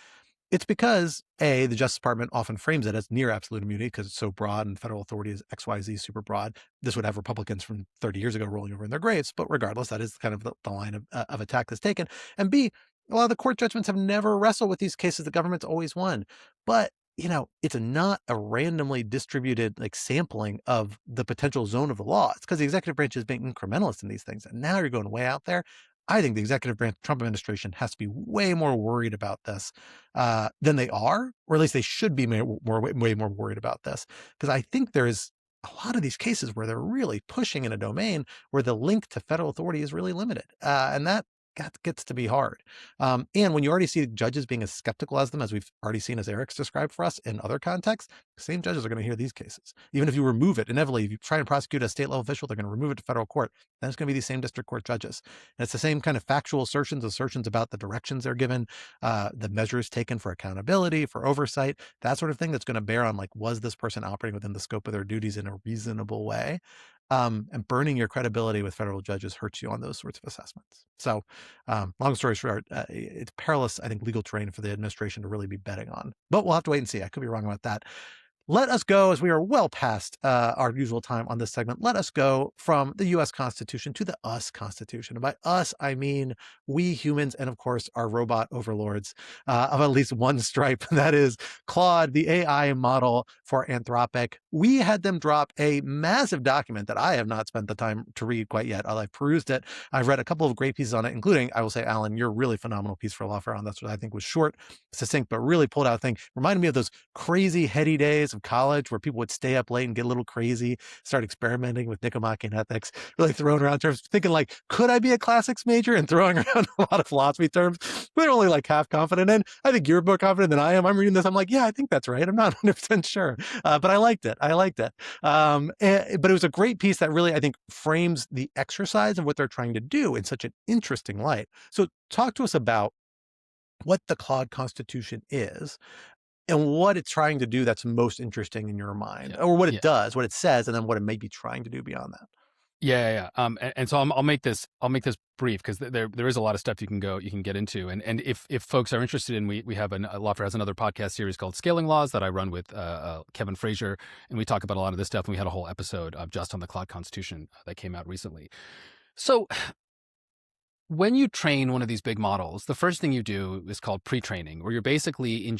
it's because, A, the Justice Department often frames it as near absolute immunity because it's so broad and federal authority is XYZ super broad. This would have Republicans from 30 years ago rolling over in their graves. But regardless, that is kind of the line of attack that's taken. And B, a lot of the court judgments have never wrestled with these cases. The government's always won. But, it's not a randomly distributed sampling of the potential zone of the law. It's because the executive branch is being incrementalist in these things. And now you're going way out there. I think the executive branch, Trump administration, has to be way more worried about this than they are, or at least they should be way more worried about this. Because I think there is a lot of these cases where they're really pushing in a domain where the link to federal authority is really limited. And that gets to be hard. And when you already see judges being as skeptical as them, as we've already seen, as Eric's described for us in other contexts, the same judges are going to hear these cases. Even if you remove it, inevitably, if you try and prosecute a state level official, they're going to remove it to federal court. Then it's going to be these same district court judges. And it's the same kind of factual assertions about the directions they're given, the measures taken for accountability, for oversight, that sort of thing that's going to bear on was this person operating within the scope of their duties in a reasonable way? And burning your credibility with federal judges hurts you on those sorts of assessments. So long story short, it's perilous, I think, legal terrain for the administration to really be betting on. But we'll have to wait and see. I could be wrong about that. Let us go, as we are well past our usual time on this segment, let us go from the U.S. Constitution to the us Constitution. And by us, I mean we humans and, of course, our robot overlords of at least one stripe. That is Claude, the AI model for Anthropic. We had them drop a massive document that I have not spent the time to read quite yet. I've perused it. I've read a couple of great pieces on it, including, I will say, Alan, your really phenomenal piece for Lawfare on this, what I think was short, succinct, but really pulled out a thing. Reminded me of those crazy heady days of college where people would stay up late and get a little crazy, start experimenting with Nicomachean ethics, really throwing around terms, thinking could I be a classics major, and throwing around a lot of philosophy terms we're only half confident in. I think you're more confident than I am. I'm reading this. I'm yeah, I think that's right. I'm not 100% sure. But I liked it. But it was a great piece that really, I think, frames the exercise of what they're trying to do in such an interesting light. So talk to us about what the Claude Constitution is and what it's trying to do that's most interesting in your mind, or what it does, what it says, and then what it may be trying to do beyond that. And so I'll make this brief because there is a lot of stuff you can get into. And if folks are interested in, we have Lawfare has another podcast series called Scaling Laws that I run with Kevin Frazier, and we talk about a lot of this stuff. And we had a whole episode just on the Cloud Constitution that came out recently. So when you train one of these big models, the first thing you do is called pre-training, where you're basically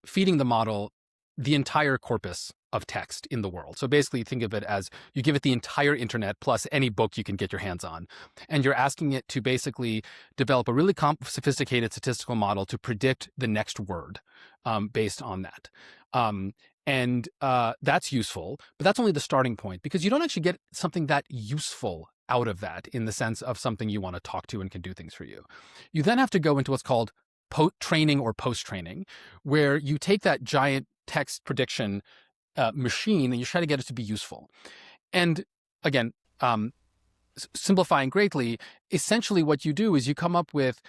feeding the model the entire corpus of text in the world. So basically think of it as you give it the entire internet plus any book you can get your hands on. And you're asking it to basically develop a really sophisticated statistical model to predict the next word based on that. And that's useful, but that's only the starting point because you don't actually get something that useful out of that in the sense of something you want to talk to and can do things for you. You then have to go into what's called training or post-training, where you take that giant text prediction machine and you try to get it to be useful. And again, simplifying greatly, essentially what you do is you come up with,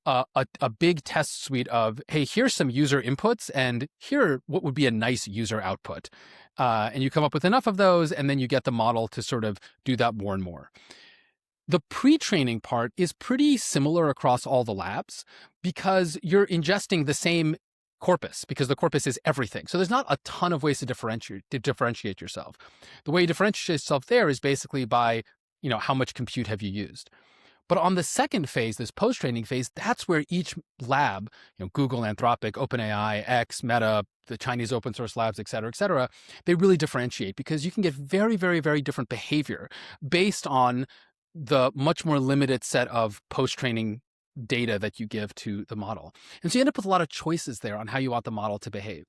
a big test suite of, hey, here's some user inputs and here what would be a nice user output. And you come up with enough of those, and then you get the model to sort of do that more and more. The pre-training part is pretty similar across all the labs because you're ingesting the same corpus because the corpus is everything. So there's not a ton of ways to differentiate yourself. The way you differentiate yourself there is basically by, how much compute have you used. But on the second phase, this post-training phase, that's where each lab, Google, Anthropic, OpenAI, X, Meta, the Chinese open source labs, et cetera, they really differentiate because you can get very, very, very different behavior based on the much more limited set of post-training data that you give to the model. And so you end up with a lot of choices there on how you want the model to behave.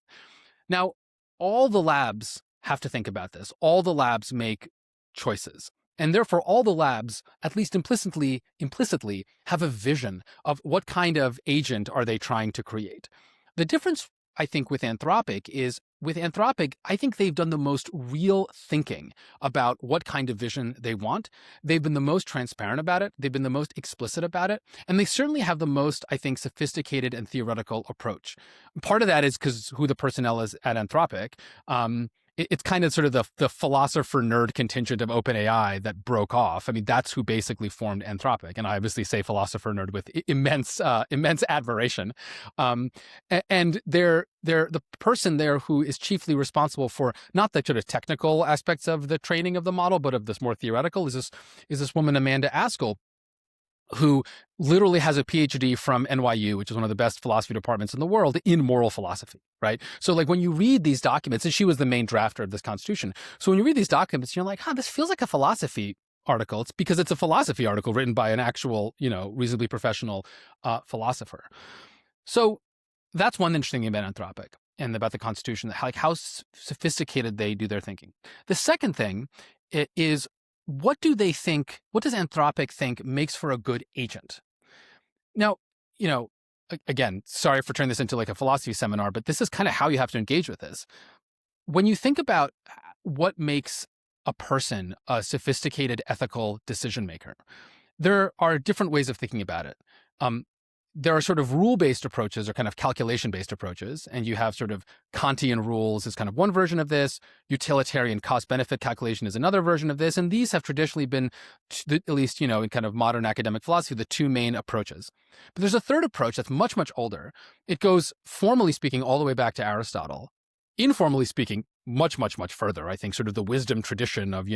Now, all the labs have to think about this. All the labs make choices. And therefore, all the labs, at least implicitly, have a vision of what kind of agent are they trying to create. The difference, I think, with Anthropic is with Anthropic, I think they've done the most real thinking about what kind of vision they want. They've been the most transparent about it. They've been the most explicit about it. And they certainly have the most, I think, sophisticated and theoretical approach. Part of that is because who the personnel is at Anthropic. It's kind of sort of the philosopher nerd contingent of OpenAI that broke off. I mean, that's who basically formed Anthropic. And I obviously say philosopher nerd with immense admiration. And they're the person there who is chiefly responsible for not the sort of technical aspects of the training of the model, but of this more theoretical is this woman, Amanda Askell, who literally has a PhD from NYU, which is one of the best philosophy departments in the world, in moral philosophy, right? So like when you read these documents, and she was the main drafter of this constitution. So when you read these documents, you're like, this feels like a philosophy article. It's because it's a philosophy article written by an actual, reasonably professional philosopher. So that's one interesting thing about Anthropic and about the constitution, like how sophisticated they do their thinking. The second thing is, what does Anthropic think makes for a good agent? Now, again, sorry for turning this into like a philosophy seminar, but this is kind of how you have to engage with this. When you think about what makes a person a sophisticated ethical decision maker, there are different ways of thinking about it. There are sort of rule-based approaches or kind of calculation-based approaches, and you have sort of Kantian rules is kind of one version of this. Utilitarian cost-benefit calculation is another version of this, and these have traditionally been, at least, in kind of modern academic philosophy, the two main approaches. But there's a third approach that's much, much older. It goes, formally speaking, all the way back to Aristotle. Informally speaking, much, much, much further. I think sort of the wisdom tradition of,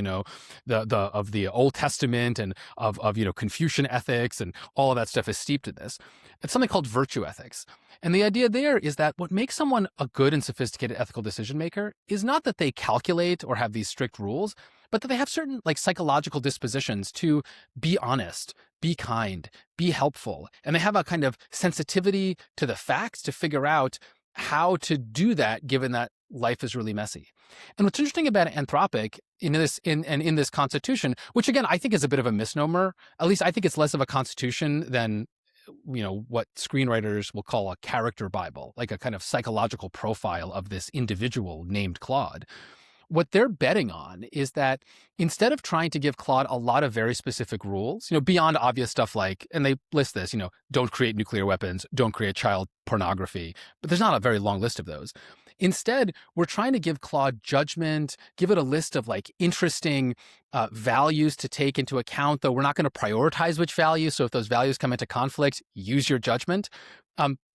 of the Old Testament and of Confucian ethics and all of that stuff is steeped in this. It's something called virtue ethics. And the idea there is that what makes someone a good and sophisticated ethical decision maker is not that they calculate or have these strict rules, but that they have certain like psychological dispositions to be honest, be kind, be helpful. And they have a kind of sensitivity to the facts to figure out how to do that, given that life is really messy. And what's interesting about Anthropic in this constitution, which again, I think is a bit of a misnomer, at least I think it's less of a constitution than, what screenwriters will call a character Bible, like a kind of psychological profile of this individual named Claude. What they're betting on is that instead of trying to give Claude a lot of very specific rules, beyond obvious stuff like, and they list this, don't create nuclear weapons, don't create child pornography, but there's not a very long list of those. Instead, we're trying to give Claude judgment, give it a list of like interesting values to take into account, though we're not going to prioritize which values. So if those values come into conflict, use your judgment.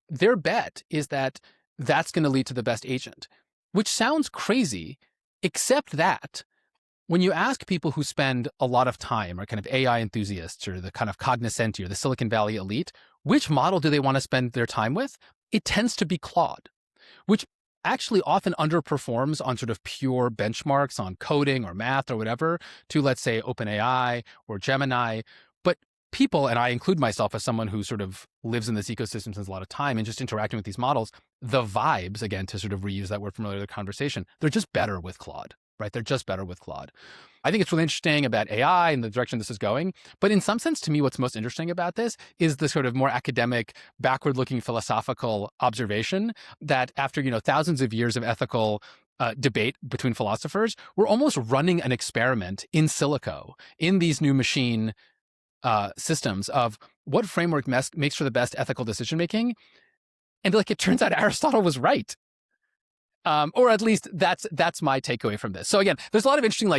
Their bet is that that's going to lead to the best agent, which sounds crazy, except that when you ask people who spend a lot of time, or kind of AI enthusiasts, or the kind of cognoscenti, or the Silicon Valley elite, which model do they want to spend their time with? It tends to be Claude, which actually often underperforms on sort of pure benchmarks on coding or math or whatever to, let's say, OpenAI or Gemini. But people, and I include myself as someone who sort of lives in this ecosystem since a lot of time and just interacting with these models, the vibes, again, to sort of reuse that word from earlier conversation, they're just better with Claude, right? They're just better with Claude. I think it's really interesting about AI and the direction this is going. But in some sense, to me, what's most interesting about this is the sort of more academic, backward-looking philosophical observation that after, thousands of years of ethical debate between philosophers, we're almost running an experiment in silico, in these new machine systems of what framework makes for the best ethical decision-making. And it turns out Aristotle was right. Or at least that's my takeaway from this. So again, there's a lot of interesting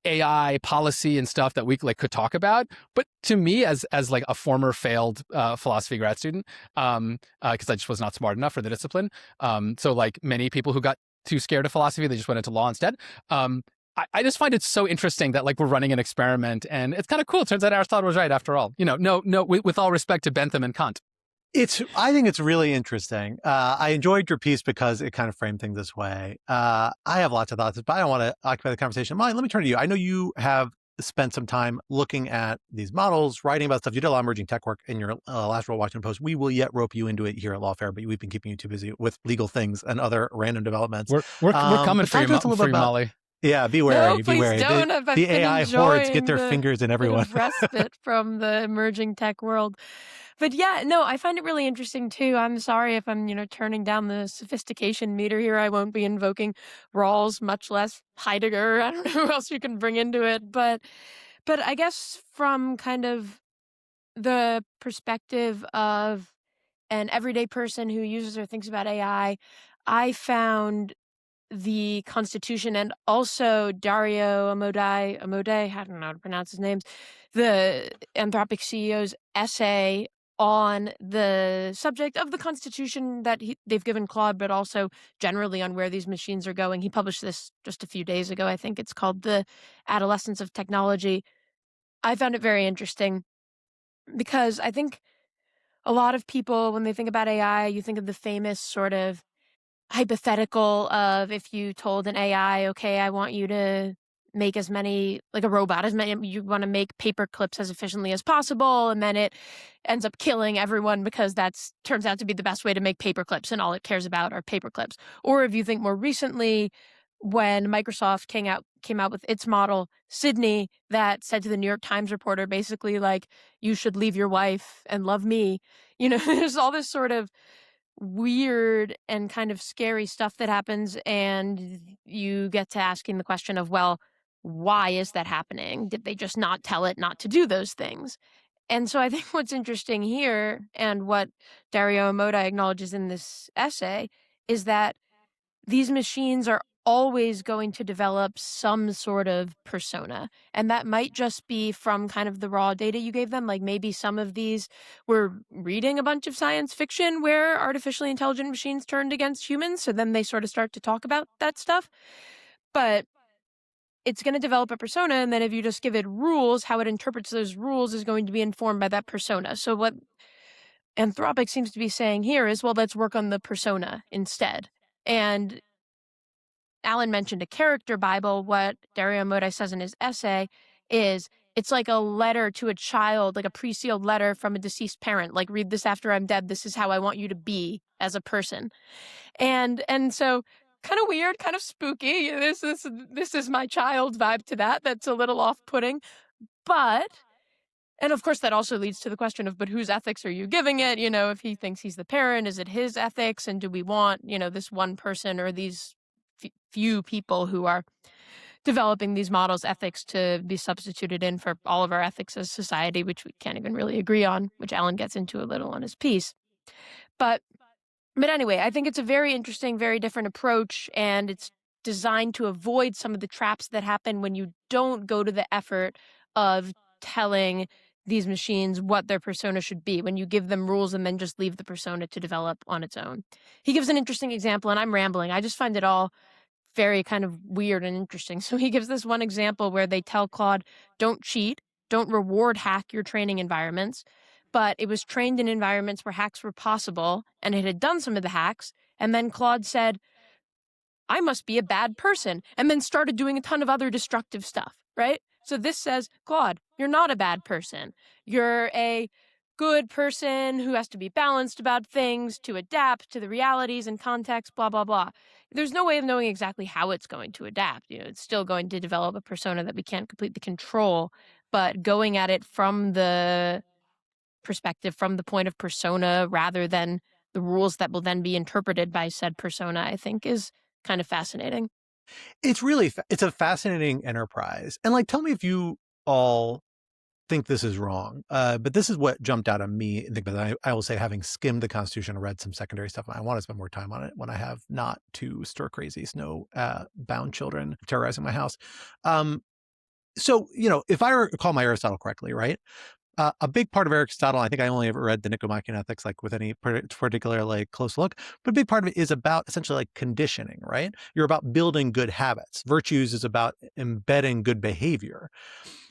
AI policy and stuff that we could talk about. But to me, as like a former failed philosophy grad student, because I just was not smart enough for the discipline. So like many people who got too scared of philosophy, they just went into law instead. I just find it so interesting that we're running an experiment, and it's kind of cool. It turns out Aristotle was right after all. No, with all respect to Bentham and Kant. I think it's really interesting. I enjoyed your piece because it kind of framed things this way. I have lots of thoughts, but I don't want to occupy the conversation. Molly, let me turn to you. I know you have spent some time looking at these models, writing about stuff. You did a lot of emerging tech work in your last role, Washington Post. We will yet rope you into it here at Lawfare, but we've been keeping you too busy with legal things and other random developments. We're coming for you, Molly. Yeah, be wary. No, please be wary. don't. The AI hordes get their fingers in everyone. Respite from the emerging tech world. But yeah, no, I find it really interesting too. I'm sorry if I'm, turning down the sophistication meter here. I won't be invoking Rawls, much less Heidegger. I don't know who else you can bring into it. But I guess from kind of the perspective of an everyday person who uses or thinks about AI, I found the Constitution and also Dario Amodei, I don't know how to pronounce his names, the Anthropic CEO's essay on the subject of the Constitution that they've given Claude, but also generally on where these machines are going. He published this just a few days ago. I think it's called The Adolescence of Technology. I found it very interesting because I think a lot of people, when they think about AI, you think of the famous sort of hypothetical of if you told an AI, okay, I want you to make as many, like a robot, you want to make paper clips as efficiently as possible, and then it ends up killing everyone because turns out to be the best way to make paper clips, and all it cares about are paper clips. Or if you think more recently, when Microsoft came out with its model, Sydney, that said to the New York Times reporter, basically you should leave your wife and love me. There's all this sort of weird and kind of scary stuff that happens, and you get to asking the question of, well, why is that happening? Did they just not tell it not to do those things? And so I think what's interesting here, and what Dario Amodei acknowledges in this essay, is that these machines are always going to develop some sort of persona. And that might just be from kind of the raw data you gave them. Like maybe some of these were reading a bunch of science fiction where artificially intelligent machines turned against humans. So then they sort of start to talk about that stuff. But it's going to develop a persona. And then if you just give it rules, how it interprets those rules is going to be informed by that persona. So what Anthropic seems to be saying here is, well, let's work on the persona instead. And Alan mentioned a character Bible. What Dario Amodei says in his essay is it's like a letter to a child, like a pre-sealed letter from a deceased parent. Like, read this after I'm dead. This is how I want you to be as a person. And so kind of weird, kind of spooky. This is my child vibe to that. That's a little off-putting. And of course, that also leads to the question of, but whose ethics are you giving it? If he thinks he's the parent, is it his ethics? And do we want, this one person or these few people who are developing these models' ethics to be substituted in for all of our ethics as society, which we can't even really agree on, which Alan gets into a little on his piece. But But anyway, I think it's a very interesting, very different approach, and it's designed to avoid some of the traps that happen when you don't go to the effort of telling these machines what their persona should be, when you give them rules and then just leave the persona to develop on its own. He gives an interesting example, and I'm rambling. I just find it all very kind of weird and interesting. So he gives this one example where they tell Claude, don't cheat, don't reward hack your training environments. But it was trained in environments where hacks were possible, and it had done some of the hacks. And then Claude said, I must be a bad person, and then started doing a ton of other destructive stuff, right? So this says, Claude, you're not a bad person. You're a good person who has to be balanced about things, to adapt to the realities and context, blah, blah, blah. There's no way of knowing exactly how it's going to adapt. It's still going to develop a persona that we can't completely control, but going at it from the perspective, from the point of persona, rather than the rules that will then be interpreted by said persona, I think is kind of fascinating. It's really, it's a fascinating enterprise. And like, tell me if you all think this is wrong. But this is what jumped out at me. I will say, having skimmed the Constitution and read some secondary stuff, I want to spend more time on it when I have not two stir-crazy, snow-bound children terrorizing my house. So, if I recall my Aristotle correctly, right? A big part of Aristotle, I think I only ever read the Nicomachean Ethics, like with any particular like close look, but a big part of it is about essentially like conditioning, right? You're about building good habits. Virtues is about embedding good behavior.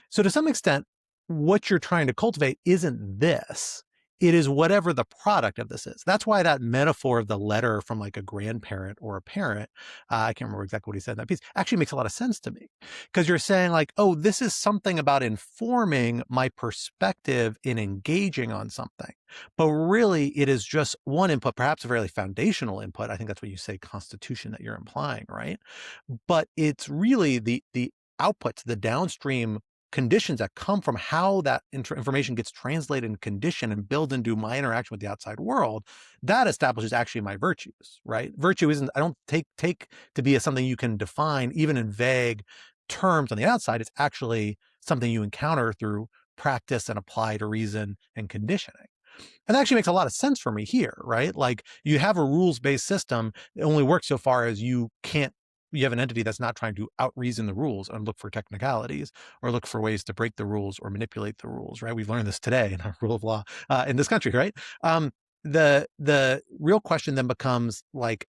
So to some extent, what you're trying to cultivate isn't this. It is whatever the product of this is. That's why that metaphor of the letter from like a grandparent or a parent, I can't remember exactly what he said in that piece, actually makes a lot of sense to me. Because you're saying like, oh, this is something about informing my perspective in engaging on something. But really, it is just one input, perhaps a fairly foundational input. I think that's what you say constitution that you're implying, right? But it's really the outputs, the downstream conditions that come from how that information gets translated and conditioned and built into my interaction with the outside world, that establishes actually my virtues, right? Virtue isn't, I don't take to be as something you can define even in vague terms on the outside. It's actually something you encounter through practice and applied reason and conditioning. And that actually makes a lot of sense for me here, right? Like you have a rules-based system. It only works so far as you have an entity that's not trying to out-reason the rules and look for technicalities or look for ways to break the rules or manipulate the rules, right? We've learned this today in our rule of law in this country, right? The real question then becomes like,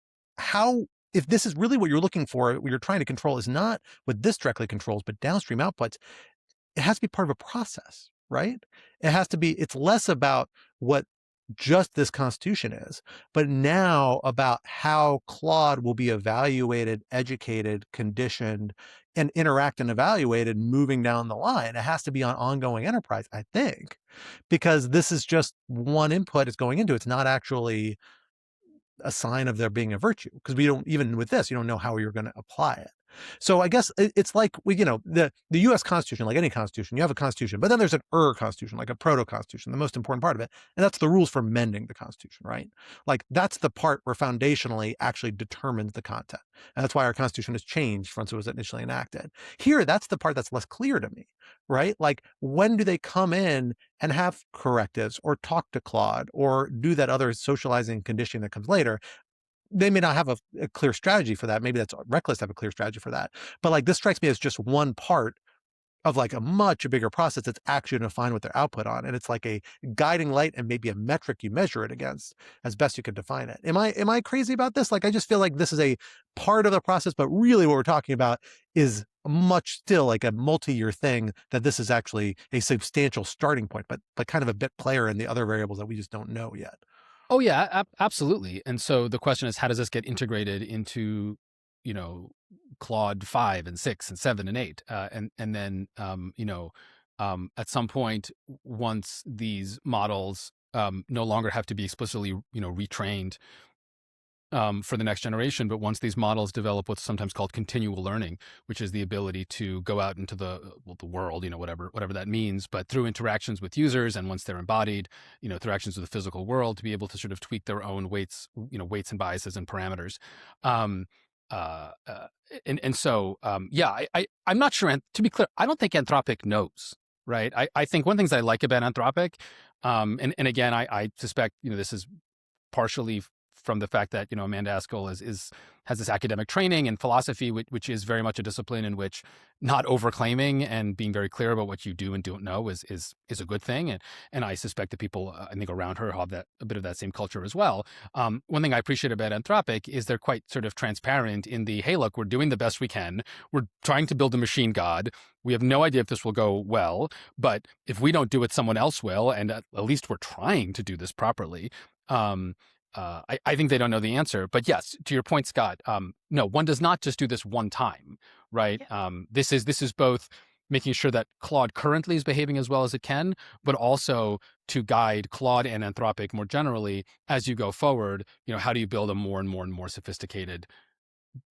if this is really what you're looking for, what you're trying to control is not what this directly controls, but downstream outputs, it has to be part of a process, right? It's less about what just this Constitution is, but now about how Claude will be evaluated, educated, conditioned, and interact and evaluated moving down the line. It has to be an ongoing enterprise, I think, because this is just one input it's going into. It's not actually a sign of there being a virtue, because even with this, you don't know how you're going to apply it. So I guess it's like the U.S. Constitution, like any constitution, you have a constitution, but then there's an constitution, like a proto-constitution, the most important part of it, and that's the rules for mending the constitution, right? Like that's the part where foundationally actually determines the content, and that's why our constitution has changed once it was initially enacted. Here, that's the part that's less clear to me, right? Like when do they come in and have correctives or talk to Claude or do that other socializing conditioning that comes later? They may not have a clear strategy for that. Maybe that's reckless to have a clear strategy for that. But like this strikes me as just one part of like a much bigger process that's actually going to define what their output on. And it's like a guiding light and maybe a metric you measure it against as best you can define it. Am I crazy about this? Like, I just feel like this is a part of the process, but really what we're talking about is much still like a multi-year thing, that this is actually a substantial starting point, but kind of a bit player in the other variables that we just don't know yet. Oh yeah, absolutely. And so the question is, how does this get integrated into, Claude 5 and 6 and 7 and 8, and then at some point, once these models no longer have to be explicitly retrained for the next generation, but once these models develop what's sometimes called continual learning, which is the ability to go out into the world, whatever that means, but through interactions with users, and once they're embodied, interactions with the physical world, to be able to sort of tweak their own weights and biases and parameters. So I'm not sure. And to be clear, I don't think Anthropic knows, right? I think one of the things I like about Anthropic, and again, I suspect this is partially from the fact that, Amanda Askell has this academic training and philosophy, which is very much a discipline in which not overclaiming and being very clear about what you do and don't know is a good thing. And I suspect that people, I think, around her have a bit of that same culture as well. One thing I appreciate about Anthropic is they're quite sort of transparent in the, hey, look, we're doing the best we can. We're trying to build a machine god. We have no idea if this will go well, but if we don't do it, someone else will. And at least we're trying to do this properly. I think they don't know the answer, but yes, to your point, Scott, no, one does not just do this one time, right? Yeah. This is both making sure that Claude currently is behaving as well as it can, but also to guide Claude and Anthropic more generally as you go forward. How do you build a more and more and more sophisticated,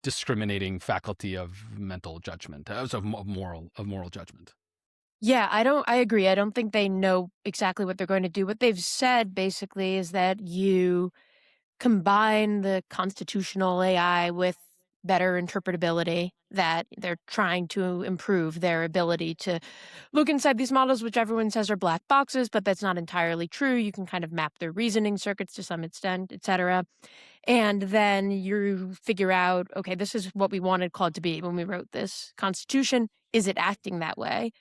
discriminating faculty of mental judgment, of moral judgment? Yeah, I agree. I don't think they know exactly what they're going to do. What they've said basically is that you combine the constitutional AI with better interpretability, that they're trying to improve their ability to look inside these models, which everyone says are black boxes, but that's not entirely true. You can kind of map their reasoning circuits to some extent, et cetera. And then you figure out, okay, this is what we wanted Claude to be when we wrote this constitution. Is it acting that way?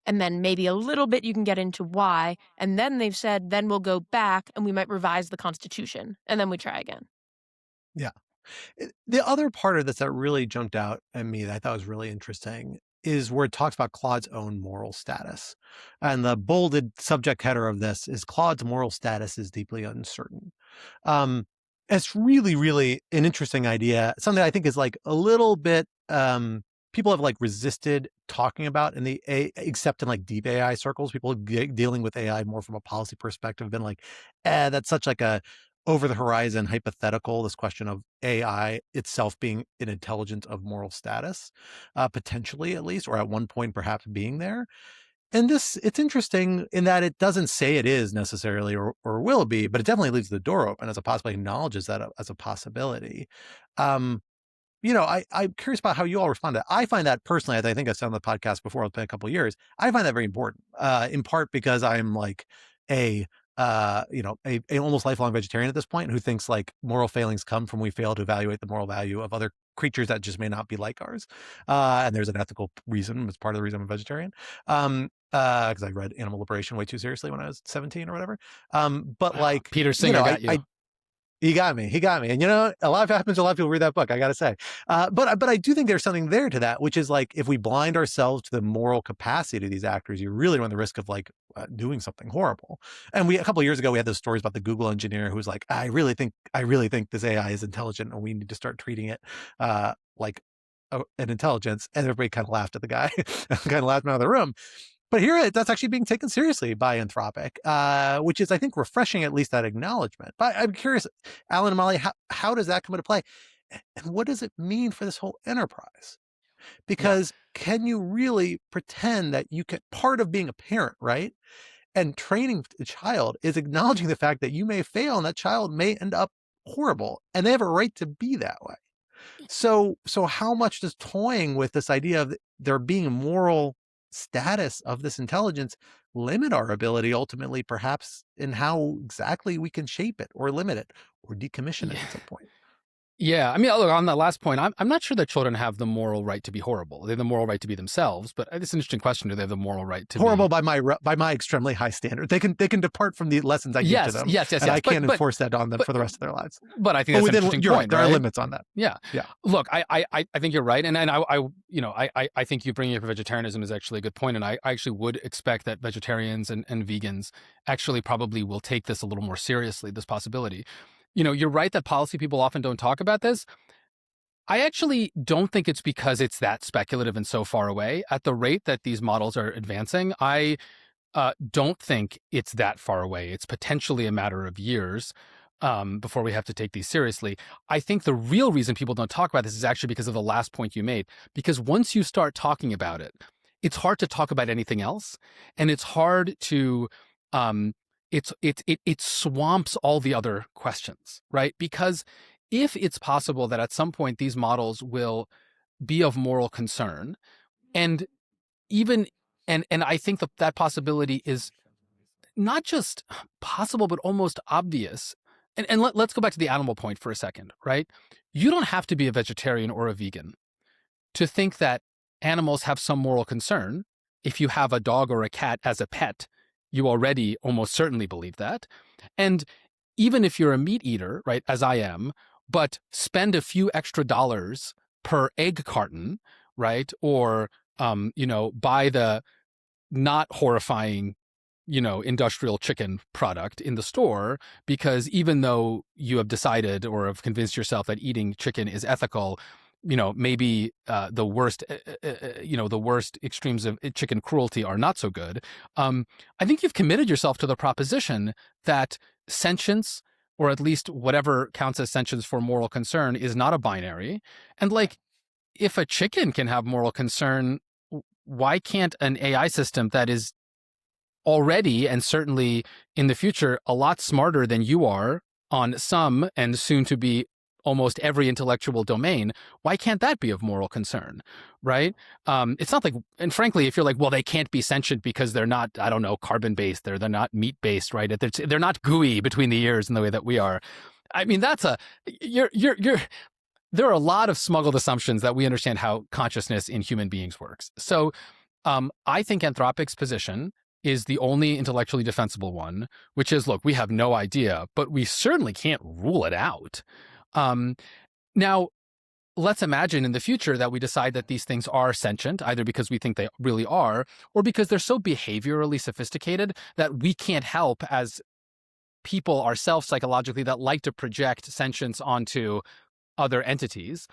And then maybe a little bit you can get into why. And then they've said, then we'll go back and we might revise the Constitution. And then we try again. Yeah. The other part of this that really jumped out at me that I thought was really interesting is where it talks about Claude's own moral status. And the bolded subject header of this is Claude's moral status is deeply uncertain. It's really, really an interesting idea. Something I think is like a little bit, people have like resisted talking about in except in like deep AI circles. People dealing with AI more from a policy perspective have been like, that's such like a over the horizon hypothetical, this question of AI itself being an intelligence of moral status, potentially at least, or at one point perhaps being there. And it's interesting in that it doesn't say it is necessarily or will be, but it definitely leaves the door open as a possibility, acknowledges that as a possibility. I'm curious about how you all respond to that. I find that personally, as I think I've said on the podcast before, it's been a couple of years, I find that very important, in part because I'm like a almost lifelong vegetarian at this point who thinks like moral failings come from we fail to evaluate the moral value of other creatures that just may not be like ours. And there's an ethical reason. It's part of the reason I'm a vegetarian. Because I read Animal Liberation way too seriously when I was 17 or whatever. But like Peter Singer got you. He got me. And a lot happens. A lot of people read that book, I got to say. But I do think there's something there to that, which is like, if we blind ourselves to the moral capacity of these actors, you really run the risk of like doing something horrible. And a couple of years ago, we had those stories about the Google engineer who was like, I really think this AI is intelligent and we need to start treating it like an intelligence. And everybody kind of laughed at the guy, kind of laughed him out of the room. But here, that's actually being taken seriously by Anthropic, which is, I think, refreshing, at least that acknowledgement. But I'm curious, Alan and Molly, how does that come into play? And what does it mean for this whole enterprise? Because can you really pretend that you can, part of being a parent, right? And training a child is acknowledging the fact that you may fail and that child may end up horrible. And they have a right to be that way. So how much does toying with this idea of there being moral status of this intelligence limit our ability ultimately perhaps in how exactly we can shape it or limit it or decommission it at some point? Yeah, I mean, look, on that last point, I'm not sure that children have the moral right to be horrible. They have the moral right to be themselves, but it's an interesting question. Do they have the moral right to horrible be... by my extremely high standard? They can depart from the lessons I give to them. Yes. And I can't enforce that on them for the rest of their lives. But I think that's an interesting point. Right, there are limits on that. Yeah. Look, I think you're right, and I think you bringing up vegetarianism is actually a good point, and I actually would expect that vegetarians and vegans actually probably will take this a little more seriously, this possibility. You're right that policy people often don't talk about this. I actually don't think it's because it's that speculative and so far away. At the rate that these models are advancing, I don't think it's that far away. It's potentially a matter of years before we have to take these seriously. I think the real reason people don't talk about this is actually because of the last point you made. Because once you start talking about it, it's hard to talk about anything else. And it's hard to... It swamps all the other questions, right? Because if it's possible that at some point these models will be of moral concern, and I think that possibility is not just possible, but almost obvious and let's go back to the animal point for a second, right? You don't have to be a vegetarian or a vegan to think that animals have some moral concern. If you have a dog or a cat as a pet, you already almost certainly believe that. And even if you're a meat eater, right, as I am, but spend a few extra dollars per egg carton, right, or buy the not horrifying industrial chicken product in the store, because even though you have decided or have convinced yourself that eating chicken is ethical, maybe the worst extremes of chicken cruelty are not so good. I think you've committed yourself to the proposition that sentience, or at least whatever counts as sentience for moral concern, is not a binary. And like, if a chicken can have moral concern, why can't an AI system that is already, and certainly in the future, a lot smarter than you are on some and soon to be almost every intellectual domain, why can't that be of moral concern, right? It's not like, and frankly, if you're like, well, they can't be sentient because they're not, I don't know, carbon-based, they're not meat-based, right? They're not gooey between the ears in the way that we are. I mean, there are a lot of smuggled assumptions that we understand how consciousness in human beings works. So I think Anthropic's position is the only intellectually defensible one, which is, look, we have no idea, but we certainly can't rule it out. Now, let's imagine in the future that we decide that these things are sentient, either because we think they really are, or because they're so behaviorally sophisticated that we can't help, as people ourselves psychologically that like to project sentience onto other entities.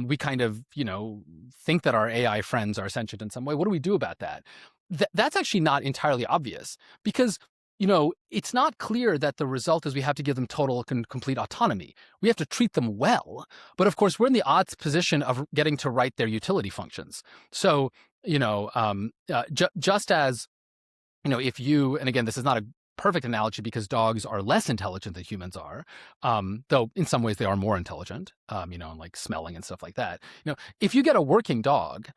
We kind of, think that our AI friends are sentient in some way. What do we do about that? That's actually not entirely obvious, because it's not clear that the result is we have to give them total and complete autonomy. We have to treat them well. But of course, we're in the odd position of getting to write their utility functions. So, just as, if you, and again, this is not a perfect analogy because dogs are less intelligent than humans are, though in some ways they are more intelligent, and like smelling and stuff like that. If you get a working dog,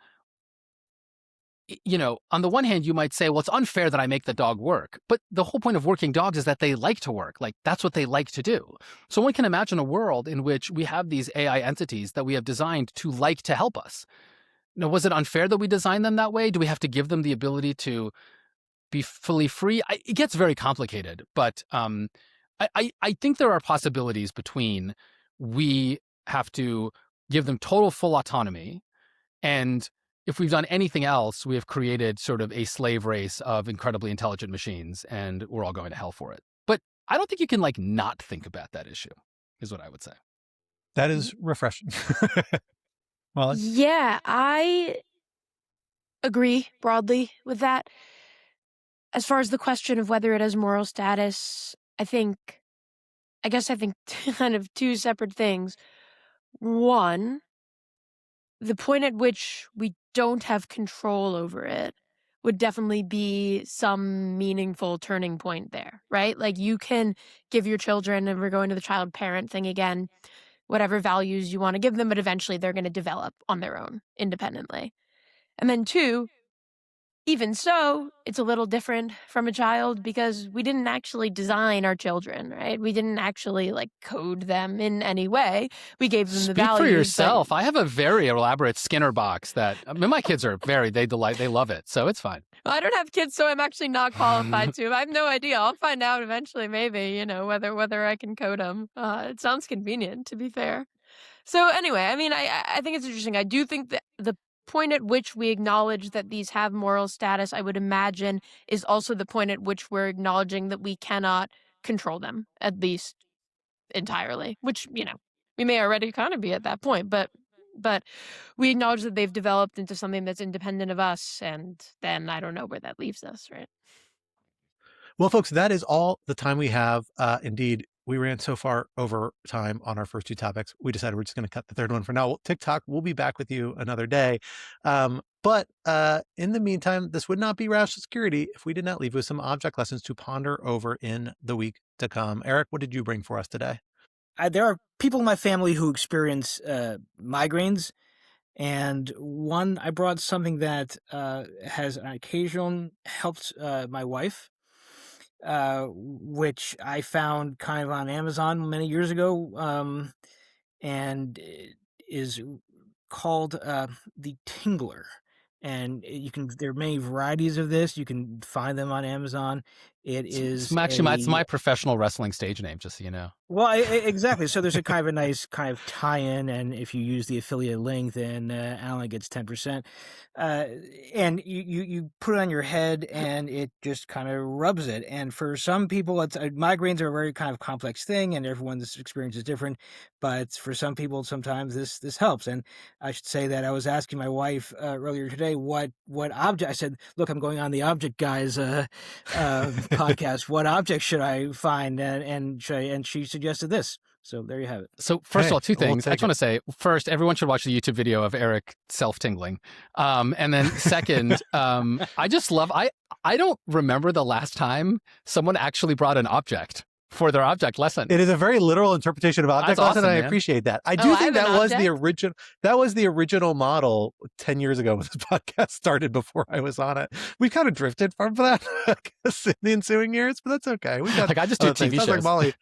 on the one hand, you might say, well, it's unfair that I make the dog work. But the whole point of working dogs is that they like to work. Like, that's what they like to do. So one can imagine a world in which we have these AI entities that we have designed to like to help us. Now, was it unfair that we designed them that way? Do we have to give them the ability to be fully free? It gets very complicated. But I think there are possibilities between we have to give them total, full autonomy, and if we've done anything else, we have created sort of a slave race of incredibly intelligent machines, and we're all going to hell for it. But I don't think you can not think about that issue, is what I would say. That is refreshing. Well, yeah, I agree broadly with that. As far as the question of whether it has moral status, I think kind of two separate things. One, the point at which we don't have control over it would definitely be some meaningful turning point there, right? Like, you can give your children, and we're going to the child parent thing again, whatever values you want to give them, but eventually they're going to develop on their own independently. And then two, even so, it's a little different from a child because we didn't actually design our children, right? We didn't actually code them in any way. We gave them the values. Speak for yourself. I have a very elaborate Skinner box that my kids are they love it, so it's fine. Well, I don't have kids, so I'm actually not qualified to. I have no idea. I'll find out eventually, maybe, whether I can code them. It sounds convenient, to be fair. So anyway, I mean, I think it's interesting. I do think that the point at which we acknowledge that these have moral status, I would imagine, is also the point at which we're acknowledging that we cannot control them, at least entirely, which, we may already kind of be at that point, but we acknowledge that they've developed into something that's independent of us, and then I don't know where that leaves us, right? Well, folks, that is all the time we have. Indeed, we ran so far over time on our first two topics. We decided we're just going to cut the third one for now. TikTok, we'll be back with you another day. But in the meantime, this would not be Rational Security if we did not leave with some object lessons to ponder over in the week to come. Eric, what did you bring for us today? There are people in my family who experience migraines, and I brought something that has on occasion helped my wife. which I found kind of on Amazon many years ago, and it is called the Tingler. And there are many varieties of this. You can find them on Amazon. It is It's my professional wrestling stage name, just so you know. Well, exactly. So there's a kind of a nice kind of tie-in, and if you use the affiliate link, then Alan gets 10%. And you put it on your head, and it just kind of rubs it. And for some people, it's migraines are a very kind of complex thing, and everyone's experience is different. But for some people, sometimes this helps. And I should say that I was asking my wife earlier today what object. I said, "Look, I'm going on the Object Guys podcast. What object should I find?" And she suggested this. So there you have it. So first of all, two things. I just want to say, first, everyone should watch the YouTube video of Eric self-tingling. And then second, I just love, I don't remember the last time someone actually brought an object for their object lesson. It is a very literal interpretation of object lesson, awesome, and I man. appreciate that. I do think that was the original model 10 years ago when this podcast started before I was on it. We kind of drifted from that, I guess, in the ensuing years, but that's okay. We got like I just do TV shows. Like Molly.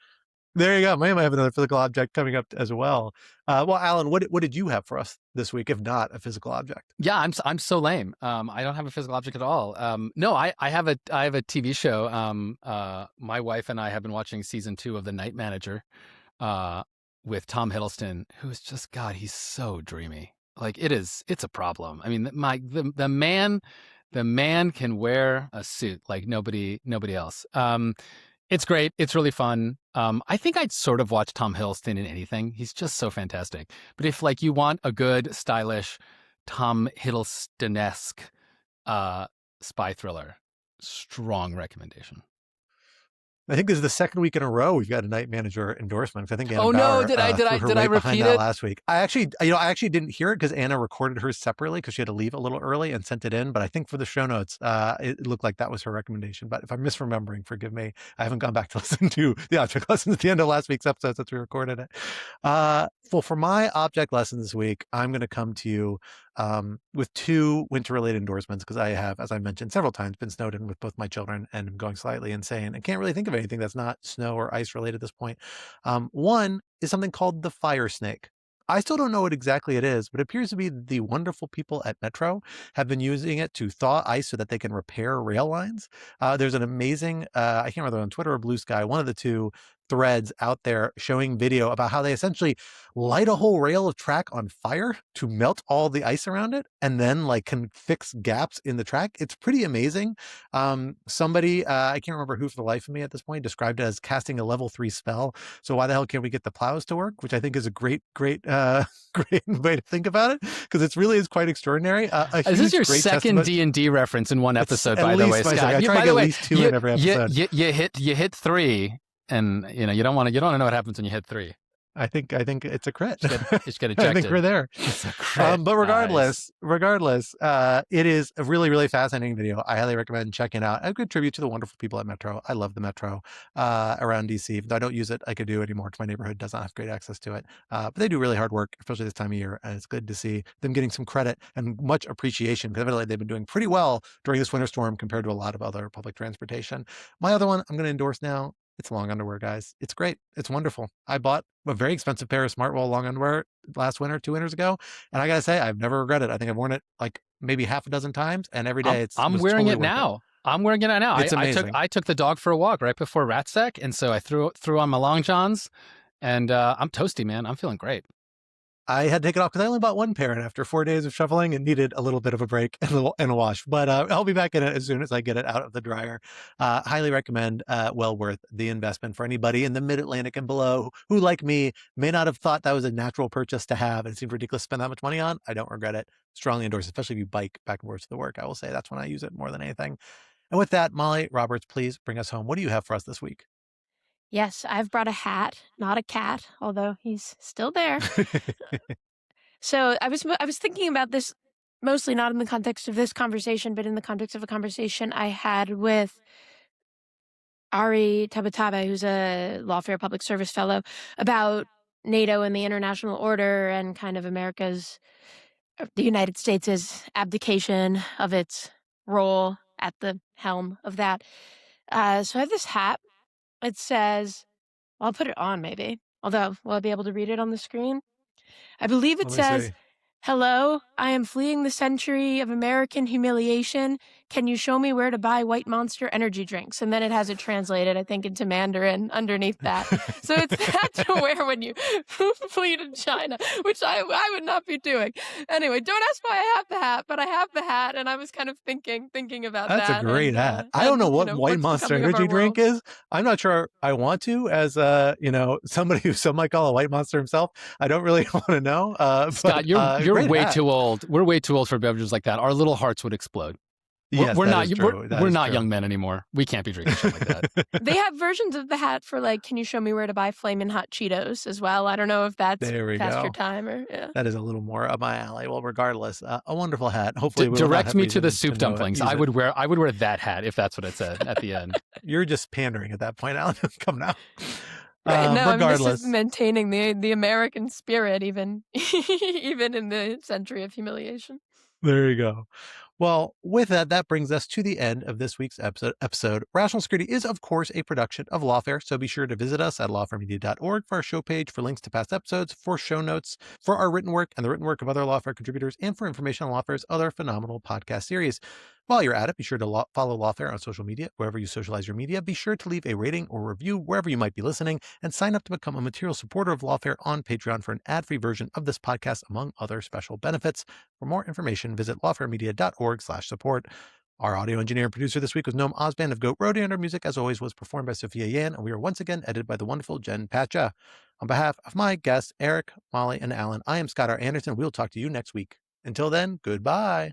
There you go. Maybe I might have another physical object coming up as well. Well, Alan, what did you have for us this week, if not a physical object? Yeah, I'm so lame. I don't have a physical object at all. No, I have a TV show. My wife and I have been watching season 2 of The Night Manager, with Tom Hiddleston, who's just, God, he's so dreamy. Like it's a problem. I mean, the man can wear a suit like nobody else. It's great. It's really fun. I think I'd sort of watch Tom Hiddleston in anything. He's just so fantastic. But if like you want a good, stylish, Tom Hiddleston-esque spy thriller, strong recommendation. I think this is the second week in a row we've got a Night Manager endorsement. 'Cause I think Anna Oh Bauer, no! Did I repeat it last week? I actually didn't hear it because Anna recorded hers separately because she had to leave a little early and sent it in. But I think for the show notes, it looked like that was her recommendation. But if I'm misremembering, forgive me. I haven't gone back to listen to the object lessons at the end of last week's episode since we recorded it. Well, for my object lesson this week, I'm going to come to you with 2 winter-related endorsements because I have, as I mentioned several times, been snowed in with both my children and I'm going slightly insane. I can't really think of anything that's not snow or ice related at this point. One is something called the fire snake. I still don't know what exactly it is, but it appears to be the wonderful people at Metro have been using it to thaw ice so that they can repair rail lines. There's an amazing, I can't remember on Twitter or Blue Sky, one of the two threads out there showing video about how they essentially light a whole rail of track on fire to melt all the ice around it and then like can fix gaps in the track. It's pretty amazing. Somebody, I can't remember who for the life of me at this point, described it as casting a level 3 spell. So why the hell can't we get the plows to work? Which I think is a great way to think about it because it really is quite extraordinary. This is your second D&D reference in one episode, by the way, Scott. I try to get at least 2 in every episode. You hit 3. And you don't want to know what happens when you hit 3. I think it's a crit. You just get ejected. I think we're there. It's a crit. But regardless, it is a really, really fascinating video. I highly recommend checking it out. A good tribute to the wonderful people at Metro. I love the Metro around DC. Even though I don't use it, I could do anymore because my neighborhood does not have great access to it. But they do really hard work, especially this time of year. And it's good to see them getting some credit and much appreciation because evidently they've been doing pretty well during this winter storm compared to a lot of other public transportation. My other one I'm going to endorse now. It's long underwear, guys. It's great. It's wonderful. I bought a very expensive pair of Smartwool long underwear last winter, 2 winters ago. And I got to say, I've never regretted it. I think I've worn it like maybe half a dozen times. And every day I'm wearing it now. I'm wearing it now. It's amazing. I took the dog for a walk right before Ratsec. And so I threw on my long johns and I'm toasty, man. I'm feeling great. I had to take it off because I only bought 1 pair, and after 4 days of shuffling, it needed a little bit of a break and a wash. But I'll be back in it as soon as I get it out of the dryer. Highly recommend. Well worth the investment for anybody in the Mid-Atlantic and below who, like me, may not have thought that was a natural purchase to have, and it seemed ridiculous to spend that much money on. I don't regret it. Strongly endorse, especially if you bike back and forth to the work. I will say that's when I use it more than anything. And with that, Molly Roberts, please bring us home. What do you have for us this week? Yes, I've brought a hat, not a cat, although he's still there. So I was thinking about this mostly not in the context of this conversation, but in the context of a conversation I had with Ari Tabatabai, who's a Lawfare public service fellow, about NATO and the international order and kind of the United States' abdication of its role at the helm of that. So I have this hat. It says, well, I'll put it on maybe. Although, will I be able to read it on the screen? I believe it Let me says, see. "Hello, I am fleeing the century of American humiliation. Can you show me where to buy White Monster energy drinks?" And then it has it translated, I think, into Mandarin underneath that. So it's that to wear when you flee to China, which I would not be doing. Anyway, don't ask why I have the hat, but I have the hat, and I was kind of thinking about That's a that. great and, hat. I don't know and, what White what's Monster becoming of our energy drink world. is. I'm not sure I want to, as somebody who some might call a White Monster himself. I don't really want to know. Scott, but you're great way hat. too old. We're way too old for beverages like that. Our little hearts would explode. Yes, we're that not. is true. That We're is not true. young men anymore. We can't be drinking shit like that. They have versions of the hat for like, can you show me where to buy Flamin' Hot Cheetos as well? I don't know if that's There we past your go. time or yeah. That is a little more up my alley. Well, regardless, a wonderful hat. Hopefully, we will not Direct have me to the reason soup know dumplings. use I it. would wear that hat if that's what it said at the end. You're just pandering at that point, Alan. Come now. Right, no, I mean, this is Regardless, maintaining the American spirit, even even in the century of humiliation. there you go. Well, with that brings us to the end of this week's episode. Rational Security is, of course, a production of Lawfare, so be sure to visit us at lawfaremedia.org for our show page, for links to past episodes, for show notes, for our written work and the written work of other Lawfare contributors, and for information on Lawfare's other phenomenal podcast series. While you're at it, be sure to follow Lawfare on social media, wherever you socialize your media. Be sure to leave a rating or review wherever you might be listening, and sign up to become a material supporter of Lawfare on Patreon for an ad-free version of this podcast, among other special benefits. For more information, visit lawfaremedia.org/support. Our audio engineer and producer this week was Noam Osband of Goat Rodeo, and our music, as always, was performed by Sophia Yan, and we are once again edited by the wonderful Jen Patcha. On behalf of my guests, Eric, Molly, and Alan, I am Scott R. Anderson. We'll talk to you next week. Until then, goodbye.